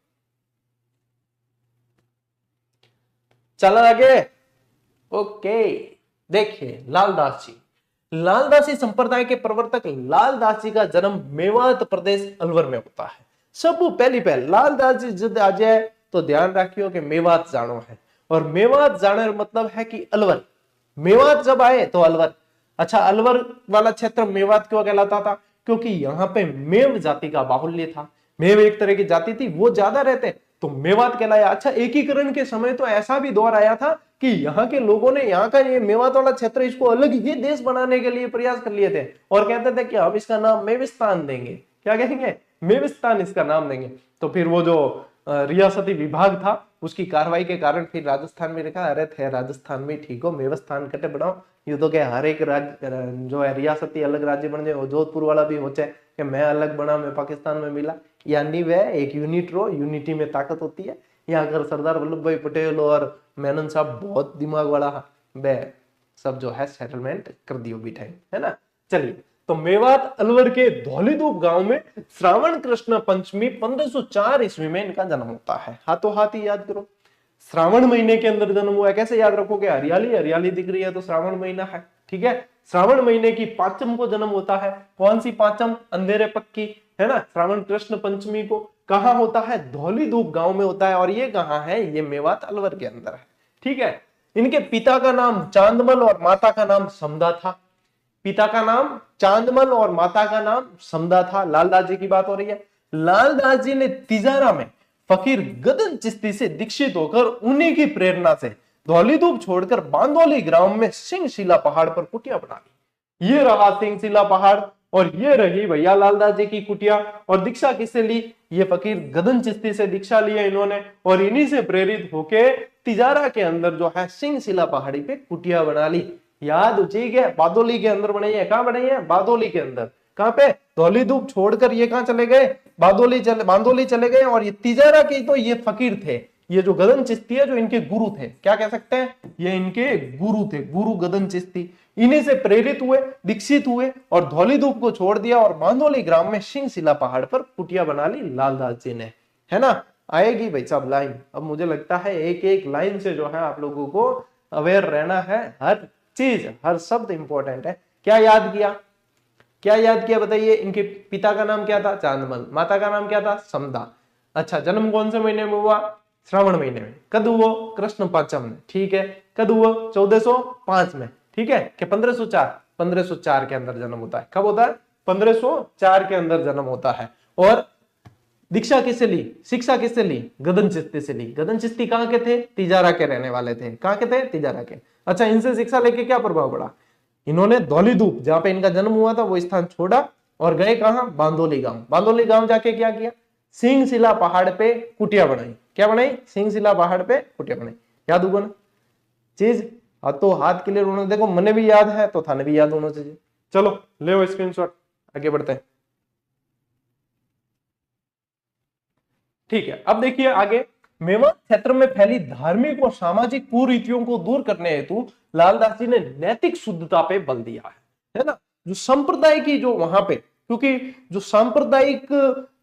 चला आगे। ओके, देखिए लालदास जी, लालदासी संप्रदाय के प्रवर्तक लालदास जी का जन्म मेवात प्रदेश अलवर में होता है। सब पहली लालदास जी जब आ जाए तो ध्यान रखियो कि मेवात जानो है, और मेवात जाने मतलब है कि अलवर। मेवात जब आए तो अलवर। अच्छा, अलवर वाला क्षेत्र मेवात क्यों कहलाता था? क्योंकि यहाँ पे मेव जाति का बाहुल्य था, मेव एक तरह की जाति थी, वो ज्यादा रहते तो मेवात कहलाया। अच्छा, एकीकरण के समय तो ऐसा भी दौर आया था कि यहाँ के लोगों ने यहाँ का ये मेवात वाला क्षेत्र इसको अलग ही देश बनाने के लिए प्रयास कर लिए थे, और कहते थे कि हम इसका नाम मेविस्तान देंगे। क्या कहेंगे? मेविस्तान इसका नाम देंगे। तो फिर वो जो रियासती विभाग था उसकी कार्रवाई के कारण फिर राजस्थान में लिखा, अरे थे राजस्थान में ठीक हो, मेवस्तान कटे बनाओ। ये तो क्या हर एक राज्य जो है रियासती अलग राज्य बन जाए, जोधपुर वाला भी हो चाहे कि मैं अलग बना, मैं पाकिस्तान में मिला, यानी वह एक यूनिट रो, यूनिटी में ताकत होती है। यहाँ अगर सरदार वल्लभ भाई पटेल और मेनन साहब बहुत दिमाग वाला वह सब जो है सेटलमेंट कर दियो बिठाई, है ना। चलिए, तो मेवात अलवर के धौलीधूप गांव में श्रावण कृष्ण पंचमी 1504 ईस्वी में इनका जन्म होता है। हाथों हाथ ही याद करो, श्रावण महीने के अंदर जन्म हुआ है। कैसे याद रखोगे? हरियाली हरियाली दिख रही है तो श्रावण महीना है, ठीक है। श्रावण महीने की पांचम को जन्म होता है। कौन सी पांचम? अंधेरे पक्की, है ना। श्रावण कृष्ण पंचमी को कहां होता है? धौलीधूप गांव में होता है। और ये कहां है? ये मेवात अलवर के अंदर है, ठीक है। इनके पिता का नाम चांदमल और माता का नाम समदा था। पिता का नाम चांदमल और माता का नाम समदा था। लालदास जी की बात हो रही है। लालदास जी ने तिजारा में फकीर गदन चिश्ती से दीक्षित होकर उन्हीं की प्रेरणा से धौलीधूप छोड़कर बांदोली ग्राम में सिंहशिला पहाड़ पर कुटिया बना ली। ये रहा सिंहशिला पहाड़, और ये रही भैया लालदास जी की कुटिया। और दीक्षा किससे ली? ये फकीर गदन चिश्ती से दीक्षा ली है इन्होंने, और इन्हीं से प्रेरित होके तिजारा के अंदर जो है सिंहशिला पहाड़ी पे कुटिया बना ली। याद, ठीक है। बादोली के अंदर बनाई है। कहां बनाई है? बादोली के अंदर। कहां पे? धौलीधूप छोड़कर ये कहां चले गए? बांदोली चले गए। और ये तिजारा के तो ये फकीर थे, ये जो गदन चिश्ती है जो इनके गुरु थे, क्या कह सकते हैं? ये इनके गुरु थे, गुरु गदन चिश्ती। इन्हीं से प्रेरित हुए, दीक्षित हुए और धौलीधूप को छोड़ दिया और बांदोली ग्राम में सिंहशिला पहाड़ पर कुटिया बना ली लालदास जी ने, है ना। आएगी भाई साहब लाइन। अब मुझे लगता है एक एक लाइन से जो है आप लोगों को अवेयर रहना है। हर चीज, हर शब्द इंपॉर्टेंट है। क्या याद किया? क्या याद किया बताइए? इनके पिता का नाम क्या था? चांदमल। माता का नाम क्या था? समदा। अच्छा, जन्म कौन से महीने में हुआ? श्रावण महीने में। कद हुआ? कृष्ण पांचम में, ठीक है। कद हुआ? 1405 में, ठीक है। कि 1504 के अंदर जन्म होता है। कब होता है? 1504 के अंदर जन्म होता है। और दीक्षा किससे ली? शिक्षा किससे ली? गदन चिश्ती से ली। गदन चिश्ती कहां के थे? तिजारा के रहने वाले थे। कहां के थे? तिजारा के। अच्छा, इनसे शिक्षा लेके क्या प्रभाव पड़ा? इन्होंने धौलीधूप, जहां पे इनका जन्म हुआ था, वो स्थान छोड़ा और गए कहां? बांदोली गांव। बांदोली गांव जाके क्या किया? सिंहशिला पहाड़ पे कुटिया बनाई। क्या बनाई? सिंहशिला पहाड़ पे कुटिया बनाई। याद होगा ना चीज? हाथों हाथ क्लियर होना। देखो, मने भी याद है तो थाने भी याद होना चाहिए। चलो ले स्क्रीनशॉट, आगे बढ़ते हैं। ठीक है, अब देखिए आगे। मेवात क्षेत्र में फैली धार्मिक और सामाजिक कुरीतियों को दूर करने हेतु लालदास जी ने नैतिक शुद्धता पे बल दिया है ना। जो संप्रदाय की जो वहां पे, क्योंकि जो सांप्रदायिक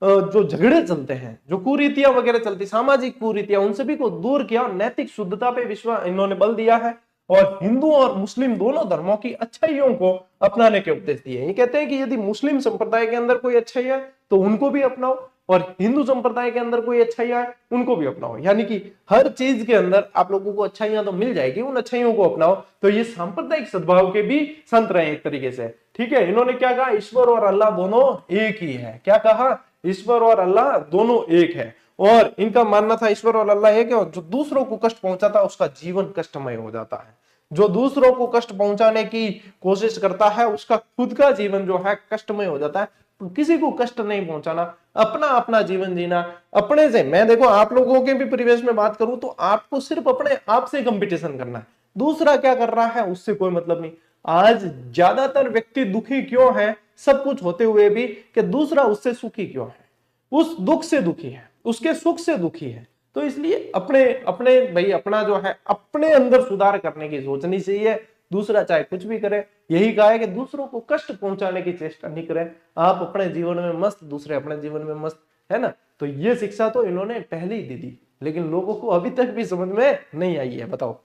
जो झगड़े चलते हैं, जो कुरीतियां वगैरह चलती, सामाजिक कुरीतियां, उन सभी को दूर किया और नैतिक शुद्धता पे विश्वास इन्होंने बल दिया है। और हिंदू और मुस्लिम दोनों धर्मों की अच्छाइयों को अपनाने के उपदेश दिए। ये कहते हैं कि यदि मुस्लिम संप्रदाय के अंदर कोई अच्छाई है तो उनको भी अपनाओ, और हिंदू संप्रदाय के अंदर कोई अच्छाइयां है उनको भी अपनाओ। यानी कि हर चीज के अंदर आप लोगों को अच्छाइयां तो मिल जाएगी, उन अच्छाइयों को अपनाओ। तो ये सांप्रदायिक सद्भाव के भी संत रहे एक तरीके से, ठीक है। इन्होंने क्या कहा? ईश्वर और अल्लाह दोनों एक ही है। क्या कहा? ईश्वर और अल्लाह दोनों एक है। और इनका मानना था ईश्वर और अल्लाह एक है, और जो दूसरों को कष्ट पहुंचाता उसका जीवन कष्टमय हो जाता है। जो दूसरों को कष्ट पहुंचाने की कोशिश करता है उसका खुद का जीवन जो है कष्टमय हो जाता है। तो किसी को कष्ट नहीं पहुंचाना, अपना अपना जीवन जीना अपने से। मैं देखो आप लोगों के भी परिवेश में बात करूं तो आपको सिर्फ अपने आप से कंपटीशन करना है, दूसरा क्या कर रहा है उससे कोई मतलब नहीं। आज ज्यादातर व्यक्ति दुखी क्यों है सब कुछ होते हुए भी? कि दूसरा उससे सुखी क्यों है, उस दुख से दुखी है, उसके सुख से दुखी है। तो इसलिए अपने अपने भाई अपना जो है अपने अंदर सुधार करने की सोचनी चाहिए। दूसरा चाहे कुछ भी करे, यही कहा है कि दूसरों को कष्ट पहुंचाने की चेष्टा नहीं करें। आप अपने जीवन में मस्त, दूसरे अपने जीवन में मस्त, है ना। तो ये शिक्षा तो इन्होंने पहले ही दे दी, लेकिन लोगों को अभी तक भी समझ में नहीं आई है। बताओ,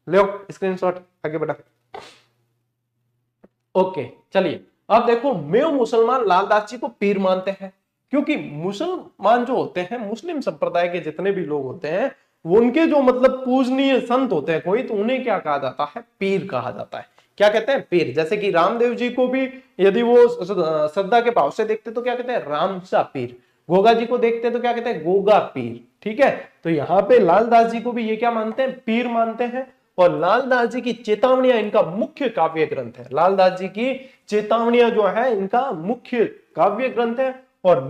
ले स्क्रीनशॉट, आगे बढ़ा। ओके, चलिए अब देखो, मेव मुसलमान लालदास जी को पीर मानते हैं। क्योंकि मुसलमान जो होते हैं, मुस्लिम संप्रदाय के जितने भी लोग होते हैं, वो उनके जो मतलब पूजनीय संत होते हैं कोई, तो उन्हें क्या कहा जाता है? पीर कहा जाता है। क्या कहते हैं? पीर। जैसे कि रामदेव जी को भी यदि वो श्रद्धा के भाव से देखते तो क्या कहते हैं? रामसा पीर। गोगा जी को देखते तो क्या कहते हैं? गोगा पीर। ठीक है, तो यहाँ पे लालदास जी को भी ये क्या मानते हैं? पीर मानते हैं। और लालदास जी की चेतावनियां इनका मुख्य काव्य ग्रंथ है। लालदास जी की चेतावनियां जो है इनका मुख्य काव्य ग्रंथ है। और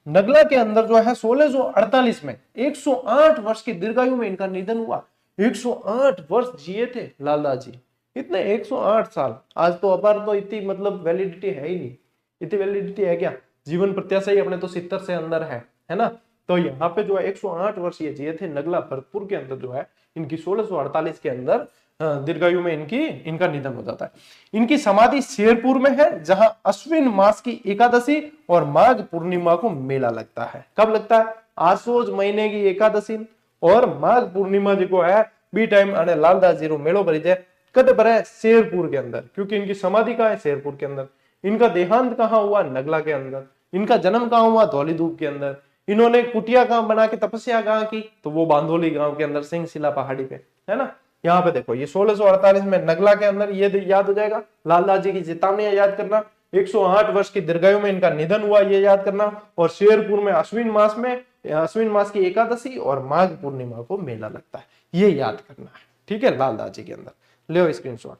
नगला के अंदर जो है 1648 में 108 वर्ष की दीर्घायु में इनका निधन हुआ। 108 वर्ष जिए थे लालदास जी, इतने 108 साल। आज तो अपार तो इतनी मतलब वैलिडिटी है ही नहीं। इतनी वैलिडिटी है क्या? जीवन प्रत्याशा ही अपने तो 70 से अंदर है ना। तो यहाँ पे जो है 108 वर्ष ये जिए थे। नगला भरतपुर के अंदर जो है इनकी 1648 के अंदर दीर्घायु में इनका निधन हो जाता है। इनकी समाधि शेरपुर में है, जहां अश्विन मास की एकादशी और माघ पूर्णिमा को मेला लगता है। कब लगता है? आसोज महीने की एकादशी और माघ पूर्णिमा जो है बी टाइम आने लालदास जी रो मेलो भरी जाए। कद पर है? शेरपुर के अंदर, क्योंकि इनकी समाधि कहाँ है? शेरपुर के अंदर। इनका देहांत कहाँ हुआ? नगला के अंदर। इनका जन्म कहाँ हुआ? धौलीधूप के अंदर। इन्होंने कुटिया गांव बना के तपस्या कहाँ की? तो वो बांधोली गांव के अंदर सिंहशिला पहाड़ी पे, है ना। यहाँ पे देखो ये 1648 में नगला के अंदर, ये याद हो जाएगा। लालदास जी की चेतावनियां याद करना। 108 वर्ष की दीर्घायु में इनका निधन हुआ, ये याद करना। और शेरपुर में अश्विन मास की एकादशी और माघ पूर्णिमा को मेला लगता है, ये याद करना है। ठीक है, लालदास जी के अंदर ले स्क्रीनशॉट।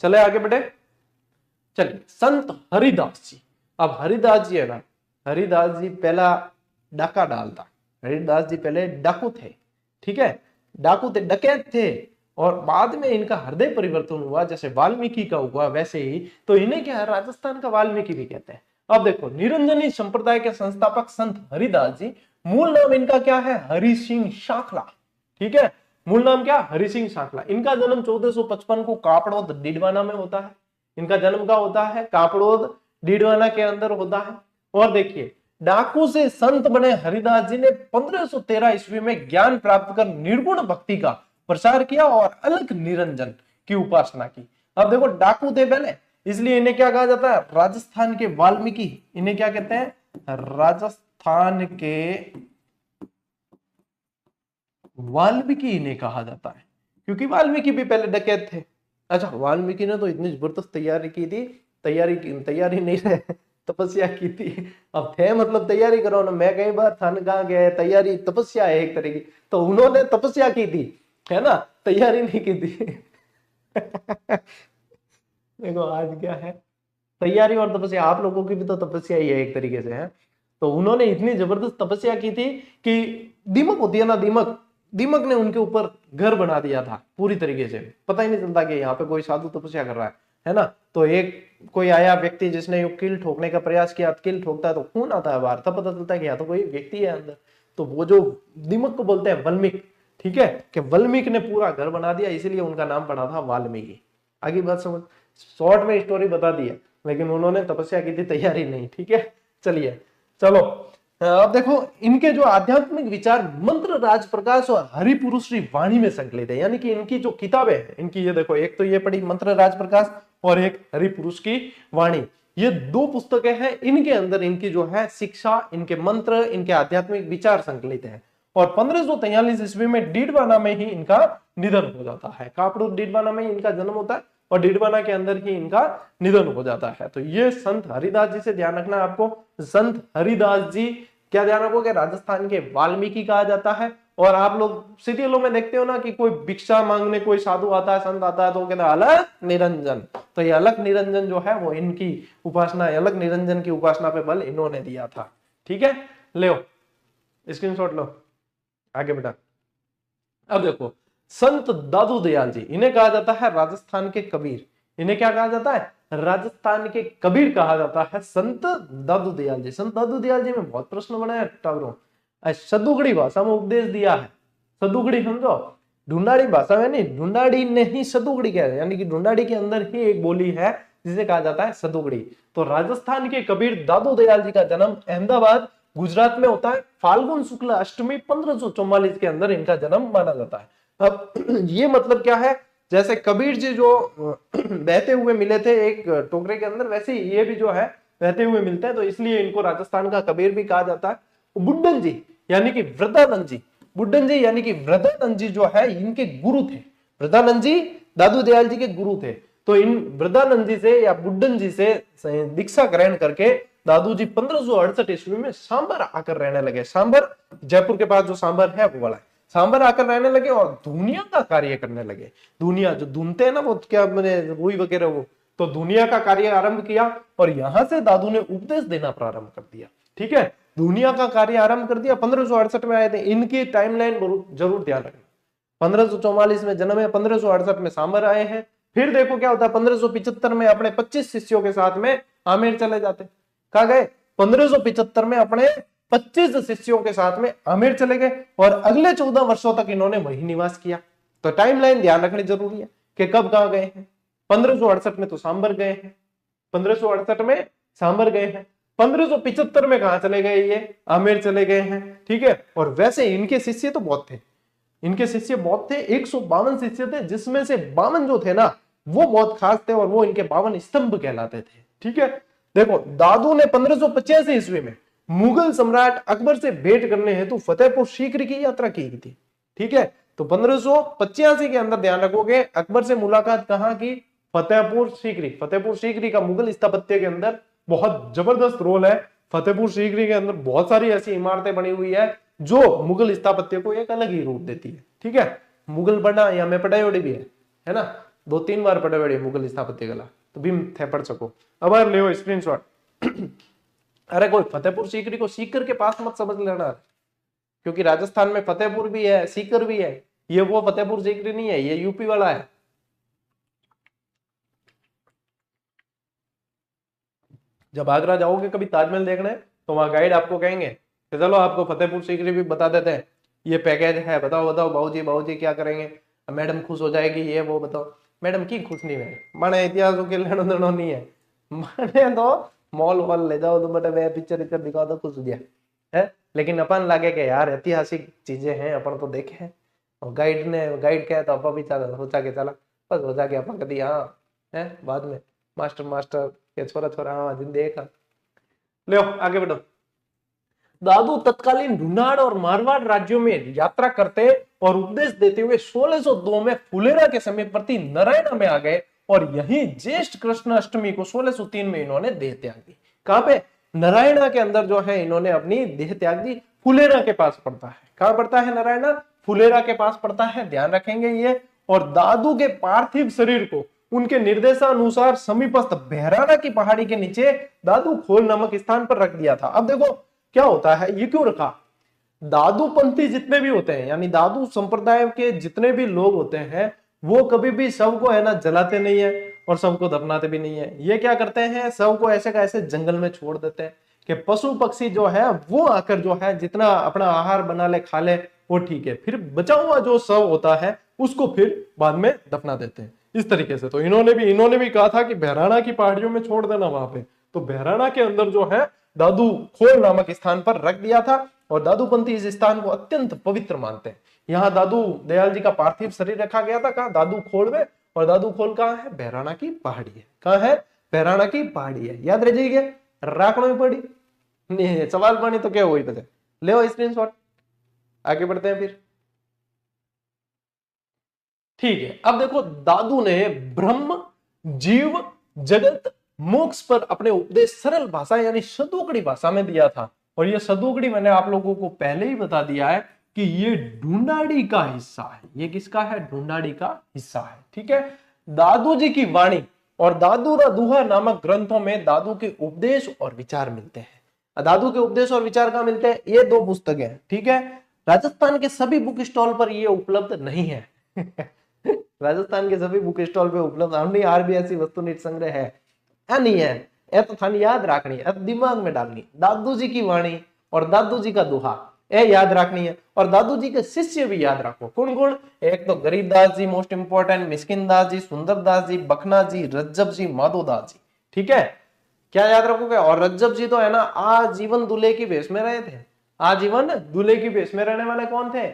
चले आगे बढ़े। चलिए, संत हरिदास जी। अब हरिदास जी है ना, हरिदास जी पहला डाका डालता। हरिदास जी पहले डाकू थे। ठीक है, डाकू थे, डकैत थे। और बाद में इनका हृदय परिवर्तन हुआ, जैसे वाल्मीकि का हुआ वैसे ही। तो इन्हें क्या है? राजस्थान का वाल्मीकि भी कहते हैं। अब देखो, निरंजनी संप्रदाय के संस्थापक संत हरिदास जी, मूल नाम इनका क्या है? हरि सिंह शाखला। ठीक है, मूल नाम क्या? हरि सिंह शाखला। इनका जन्म 1455 को कापड़ोद डीडवाना में होता है। इनका जन्म का होता है कापड़ोद डीडवाना के अंदर होता है। और देखिए, डाकू से संत बने हरिदास जी ने 1513 ईस्वी में ज्ञान प्राप्त कर निर्गुण भक्ति का प्रचार किया और अलग निरंजन की उपासना की। अब देखो, डाकू थे पहले, इसलिए इन्हें क्या कहा जाता है? राजस्थान के वाल्मीकि। इन्हें क्या कहते हैं? राजस्थान के वाल्मीकि इन्हें कहा जाता है, क्योंकि वाल्मीकि भी पहले डकैत थे। अच्छा, वाल्मीकि ने तो इतनी जबरदस्त तैयारी की थी, तैयारी नहीं रहे, तपस्या की थी। अब थे मतलब तैयारी करो ना। मैं कई बार थान कहाँ गया, तैयारी तपस्या है एक तरीके, तो उन्होंने तपस्या की थी, है ना, तैयारी नहीं की थी। देखो आज क्या है, तैयारी और तपस्या, आप लोगों की भी तो तपस्या ही है एक तरीके से, है। तो उन्होंने इतनी जबरदस्त तपस्या की थी कि दीमक होती है ना, दीमक ने उनके ऊपर घर बना दिया था पूरी तरीके से। पता ही नहीं चलता कि यहाँ पे कोई साधु तपस्या कर रहा है ना। तो एक कोई आया व्यक्ति जिसने कील ठोकने का प्रयास किया, कील ठोकता है तो खून आता है बाहर, तब पता चलता है कि यहाँ तो कोई व्यक्ति है अंदर। तो वो जो दीमक को बोलते हैं वल्मीक। ठीक है, कि वल्मीक ने पूरा घर बना दिया, इसीलिए उनका नाम पड़ा था वाल्मीकि। आगे बात समझ, शॉर्ट में स्टोरी बता दी है, लेकिन उन्होंने तपस्या की थी, तैयारी नहीं। ठीक है, चलिए चलो। अब देखो, इनके जो आध्यात्मिक विचार मंत्र राज प्रकाश और हरिपुरुष श्री वाणी में संकलित है। यानी कि इनकी जो किताबें हैं, इनकी ये देखो, एक तो ये पढ़ी मंत्र राज प्रकाश और एक हरिपुरुष की वाणी। ये दो पुस्तकें हैं, इनके अंदर इनकी जो है शिक्षा, इनके मंत्र, इनके आध्यात्मिक विचार संकलित है। और 1543 ईस्वी में डीडवाना में ही इनका निधन हो जाता है। कापड़ू डीडवाना में ही इनका जन्म होता है और डीडवाना के अंदर ही इनका निधन हो जाता है। तो ये संत हरिदास जी से ध्यान रखना आपको। संत हरिदास जी क्या ध्यान रखोगे? राजस्थान के वाल्मीकि कहा जाता है। और आप लोग सीरियलों में देखते हो ना कि कोई भिक्षा मांगने कोई साधु आता है, संत आता है, तो कहता है अलग निरंजन। तो ये अलग निरंजन जो है वो इनकी उपासना, अलग निरंजन की उपासना पे बल इन्होंने दिया था। ठीक है, ले स्क्रीनशॉट लो, आगे बढ़ा। अब देखो, संत दादू दयाल जी, इन्हें कहा जाता है राजस्थान के कबीर। इन्हें क्या कहा जाता है? राजस्थान के कबीर कहा जाता है संत दादू दयाल जी। संत दादू दयाल जी में बहुत प्रश्न बना है टावरों। सदुगड़ी भाषा में उपदेश दिया है। सदुगड़ी समझो, ढूंढाड़ी भाषा में नहीं, ढूंढाड़ी नहीं सदुगड़ी कह रहे हैं, यानी कि ढूंढाड़ी के अंदर ही एक बोली है जिसे कहा जाता है सदुगड़ी। तो राजस्थान के कबीर दादू दयाल जी का जन्म अहमदाबाद गुजरात में होता है। फाल्गुन शुक्ल अष्टमी 1544 के अंदर इनका जन्म माना जाता है। अब ये मतलब क्या है जैसे कबीर जी जो बहते हुए मिले थे एक टोकरे के अंदर, वैसे ही ये भी जो है बहते हुए मिलते हैं, तो इसलिए इनको राजस्थान का कबीर भी कहा जाता है। बुड्ढन जी यानी कि वृद्धानंद जी, बुड्ढन जी यानी कि वृद्धानंद जी जो है इनके गुरु थे। वृद्धानंद जी दादू दयाल जी के गुरु थे। तो इन वृद्धानंद जी से या बुड्ढन जी से दीक्षा ग्रहण करके दादू जी 1568 ईस्वी में सांबर आकर रहने लगे। सांबर जयपुर के पास जो सांबर है वो वाला है। सांबर आकर रहने लगे और दुनिया का कार्य करने लगे। दुनिया जो ढूंढते हैं ना, वो क्या मैंने रुई वगैरह, वो तो दुनिया का कार्य आरंभ किया और यहां से दादू ने उपदेश देना प्रारंभ कर दिया। ठीक है, दुनिया का कार्य आरंभ कर दिया। 1568 में आए थे। इनकी टाइमलाइन जरूर ध्यान रखना। 1544 में जन्म है, 1568 में सांबर आए हैं। फिर देखो क्या होता है, 1575 में अपने 25 शिष्यों के साथ में आमेर चले जाते। कहा गए 1575 में अपने 25 शिष्यों के साथ में आमेर चले गए और अगले 14 वर्षों तक इन्होंने वही निवास किया। तो टाइमलाइन ध्यान रखनी जरूरी है कि कब कहां गए हैं। 1568 में तो सांबर गए हैं, 1568 में सांबर गए हैं, 1575 में कहां चले गए, ये आमेर चले गए हैं। ठीक है, और वैसे इनके शिष्य तो बहुत थे, इनके शिष्य बहुत थे, 152 शिष्य थे, जिसमें से 52 जो थे ना वो बहुत खास थे और वो इनके 52 स्तंभ कहलाते थे। ठीक है, देखो दादू ने 1585 ईस्वी में मुगल सम्राट अकबर से भेंट करने हेतु फतेहपुर सीकरी की यात्रा की थी। ठीक है, तो 1585 के अंदर ध्यान रखोगे अकबर से मुलाकात कहां की, फतेहपुर सीकरी। फतेहपुर सीकरी का मुगल स्थापत्य के अंदर बहुत जबरदस्त रोल है। फतेहपुर सीकरी के अंदर बहुत सारी ऐसी इमारतें बनी हुई है जो मुगल स्थापत्य को एक अलग ही रूप देती है। ठीक है, मुगल बना या मैं पढ़ाई भी है ना, 2-3 बार पढ़ाई मुगल स्थापत्य कला, तो भी थे पढ़ सको। अब ले स्क्रीनशॉट। अरे कोई फतेहपुर सीकरी को सीकर के पास मत समझ लेना, क्योंकि राजस्थान में फतेहपुर भी है, सीकर भी है। ये वो फतेहपुर सीकरी नहीं है, ये यूपी वाला है। जब आगरा जाओगे कभी ताजमहल देखने, तो वहां गाइड आपको कहेंगे कि चलो आपको फतेहपुर सीकरी भी बता देते हैं, ये पैकेज है, बताओ बताओ बाबूजी क्या करेंगे। मैडम खुश हो जाएगी, ये वो बताओ। मैडम की खुश नहीं है, माने इतिहास के लेनो देनो नहीं है, माने तो मॉल वॉल ले जाओ तो बेटा वे पिक्चर दिखाओ तो खुश हो गया है। लेकिन अपन लगे कि यार ऐतिहासिक चीजें हैं, अपन तो देखे हैं। और गाइड कहे तो अपन भी सोचा के चला, बस हो जाके अपन कभी हाँ है, बाद में मास्टर के छोरा हाँ जिंदे एक ले आगे बढ़ो। दादू तत्कालीन ढूंढाड़ और मारवाड़ राज्यों में यात्रा करते और उपदेश देते हुए 1602 में फुलेरा के समीपवर्ती नारायणा में आ गए और यही ज्येष्ठ कृष्ण अष्टमी को 1603 में इन्होंने देह त्याग दी। कहां पे, नारायणा के अंदर जो है इन्होंने अपनी देह त्याग दी। फुलेरा के पास पड़ता है, कहां पड़ता है नारायणा, फुलेरा के पास पड़ता है, ध्यान रखेंगे ये। और दादू के पार्थिव शरीर को उनके निर्देशानुसार समीपस्थ बहराना की पहाड़ी के नीचे दादू खोल नामक स्थान पर रख दिया था। अब देखो क्या होता है, ये क्यों रखा, दादू पंथी जितने भी होते हैं यानी दादू संप्रदाय के जितने भी लोग होते हैं वो कभी भी शव को है ना जलाते नहीं है और शव को दफनाते भी नहीं है। ये क्या करते हैं, शव को ऐसे का ऐसे जंगल में छोड़ देते हैं कि पशु पक्षी जो है वो आकर जो है जितना अपना आहार बना ले खा ले वो ठीक है, फिर बचा हुआ जो शव होता है उसको फिर बाद में दफना देते हैं इस तरीके से। तो इन्होंने भी कहा था कि बहराना की पहाड़ियों में छोड़ देना वहां पे, तो बहराना के अंदर जो है दादू खोल नामक स्थान पर रख दिया था। और दादूपंथी इस स्थान को अत्यंत पवित्र मानते हैं। यहाँ दादू दयाल जी का पार्थिव शरीर रखा गया था, कहा दादू खोल में, और दादू खोल कहाँ है, बहराना की पहाड़ी है। कहाँ है, बहराना की पहाड़ी है, याद रह जाइए, राखड़ों में पड़ी नहीं सवाल पानी तो क्या हुई पता, ले स्क्रीनशॉट, आगे बढ़ते हैं फिर। ठीक है, अब देखो दादू ने ब्रह्म जीव जगत मोक्ष पर अपने उपदेश सरल भाषा यानी सदोकड़ी भाषा में दिया था। और ये सदोकड़ी मैंने आप लोगों को पहले ही बता दिया है कि ये ढूंढाड़ी का हिस्सा है। ये किसका है, ढूंढाड़ी का हिस्सा है। ठीक है, दादू जी की वाणी और दादू रा दुहा नामक ग्रंथों में दादू के उपदेश और विचार मिलते हैं। दादू के उपदेश और विचार कहां मिलते हैं, ये 2 पुस्तकें हैं। ठीक है, राजस्थान के सभी बुक स्टॉल पर ये उपलब्ध नहीं है राजस्थान के सभी बुक स्टॉल पे उपलब्ध नहीं। आरबीआईसी वस्तु निधि संग्रह है नहीं है, ये तो थाने याद रखनी है, दिमाग में डालनी। दादू जी की वाणी और दादू जी का दोहा ये याद रखनी है। और दादू जी के शिष्य भी याद रखो, कौन कौन, एक तो गरीबदास जी मोस्ट इंपोर्टेंट, मिस्किन दास जी, सुंदरदास जी, बखना जी, रज्जब जी, माधोदास जी। ठीक है, क्या याद रखोगे। और रज्जब जी तो है ना आजीवन दूल्हे की भेष में रहे थे, आजीवन दूल्हे की भेष में रहने वाले कौन थे,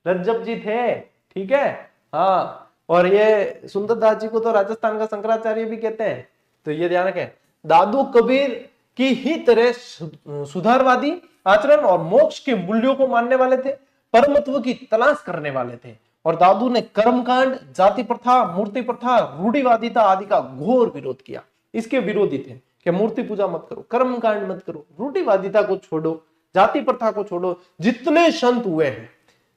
रज्जब जी थे। ठीक है, हाँ और ये सुंदरदास जी को तो राजस्थान का शंकराचार्य भी कहते हैं। तो ये ध्यान रखें, दादू कबीर की ही तरह सुधारवादी आचरण और मोक्ष के मूल्यों को मानने वाले थे, परमत्व की तलाश करने वाले थे। और दादू ने कर्मकांड, जाति प्रथा, मूर्ति प्रथा, रूढ़िवादिता आदि का घोर विरोध किया। इसके विरोधी थे कि मूर्ति पूजा मत करो, कर्मकांड मत करो, रूढ़िवादिता को छोड़ो, जाति प्रथा को छोड़ो। जितने संत हुए हैं,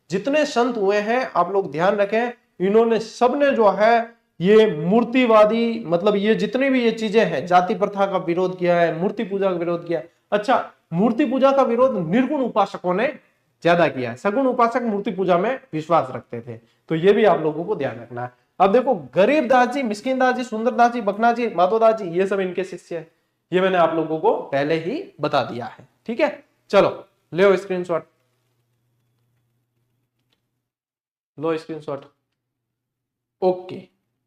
जितने संत हुए हैं, आप लोग ध्यान रखें, इन्होंने सबने जो है ये मूर्तिवादी, मतलब ये जितनी भी ये चीजें हैं, जाति प्रथा का विरोध किया है, मूर्ति पूजा का विरोध किया। अच्छा, मूर्ति पूजा का विरोध निर्गुण उपासकों ने ज्यादा किया है, सगुण उपासक मूर्ति पूजा में विश्वास रखते थे। तो ये भी आप लोगों को ध्यान रखना है। अब देखो, गरीबदास जी, मिस्किनदास जी, सुंदरदास जी, बकना जी, माधोदास जी, ये सब इनके शिष्य है। ये मैंने आप लोगों को पहले ही बता दिया है। ठीक है, चलो ले स्क्रीनशॉट, लो स्क्रीनशॉट। ओके,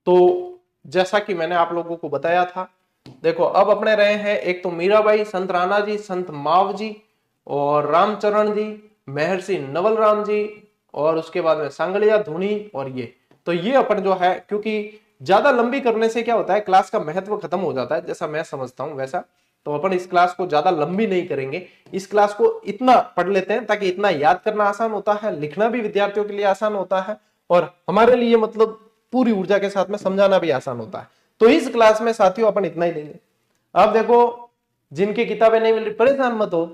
तो जैसा कि मैंने आप लोगों को बताया था, देखो अब अपने रहे हैं एक तो मीराबाई, संत राणा जी, संत माव जी और रामचरण जी, महर्षि नवल राम जी, और उसके बाद में सांगलिया धुनी। और ये तो ये अपन जो है, क्योंकि ज्यादा लंबी करने से क्या होता है, क्लास का महत्व खत्म हो जाता है, जैसा मैं समझता हूं वैसा। तो अपन इस क्लास को ज्यादा लंबी नहीं करेंगे, इस क्लास को इतना पढ़ लेते हैं ताकि इतना याद करना आसान होता है, लिखना भी विद्यार्थियों के लिए आसान होता है, और हमारे लिए मतलब पूरी ऊर्जा के साथ में समझाना भी आसान होता है। तो इस क्लास में साथियों अपन इतना ही देंगे। अब देखो, जिनकी किताबें नहीं मिल रही परेशान मत हो,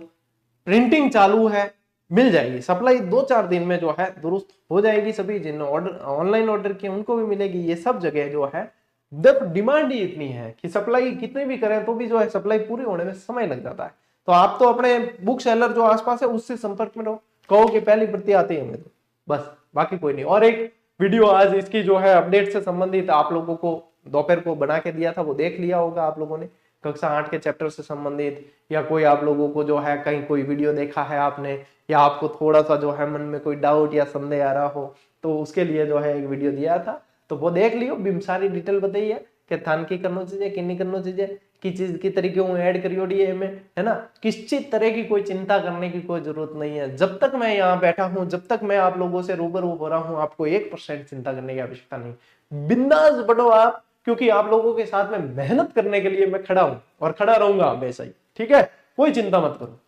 प्रिंटिंग चालू है, मिल जाएगी, सप्लाई 2-4 दिन में जो है दुरुस्त हो जाएगी। सभी जिन ऑर्डर ऑनलाइन ऑर्डर किए उनको भी मिलेगी। ये सब जगह जो है डिमांड ही इतनी है कि सप्लाई कितनी भी करें तो भी जो है सप्लाई पूरी होने में समय लग जाता है। तो आप तो अपने बुक सेलर जो आसपास है उससे संपर्क में रहो, कहो कि पहली प्रति आती है हमें, तो बस, बाकी कोई नहीं। और एक वीडियो आज इसकी जो है अपडेट से संबंधित आप लोगों को दोपहर को बना के दिया था, वो देख लिया होगा आप लोगों ने, कक्षा 8 के चैप्टर से संबंधित, या कोई आप लोगों को जो है कहीं कोई वीडियो देखा है आपने, या आपको थोड़ा सा जो है मन में कोई डाउट या संदेह आ रहा हो, तो उसके लिए जो है एक वीडियो दिया था, तो वो देख लियो। बिम सारी डिटेल बताई है कि थान की करना चाहिए, कि नहीं करना चाहिए, की चीज की तरीके ऐड करियो डी में, है ना। किसी तरह की कोई चिंता करने की कोई जरूरत नहीं है। जब तक मैं यहाँ बैठा हूँ, जब तक मैं आप लोगों से रूबरू हो रहा हूँ, आपको 1% चिंता करने की आवश्यकता नहीं। बिंदास बढ़ो आप, क्योंकि आप लोगों के साथ में मेहनत करने के लिए मैं खड़ा हूं और खड़ा रहूंगा हमेशा ही। ठीक है, कोई चिंता मत करो,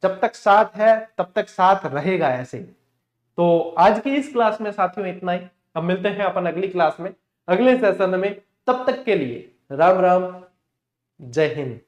जब तक साथ है तब तक साथ रहेगा ऐसे। तो आज की इस क्लास में साथियों इतना ही। अब मिलते हैं अपन अगली क्लास में, अगले सेशन में। तब तक के लिए राम राम, जय हिंद।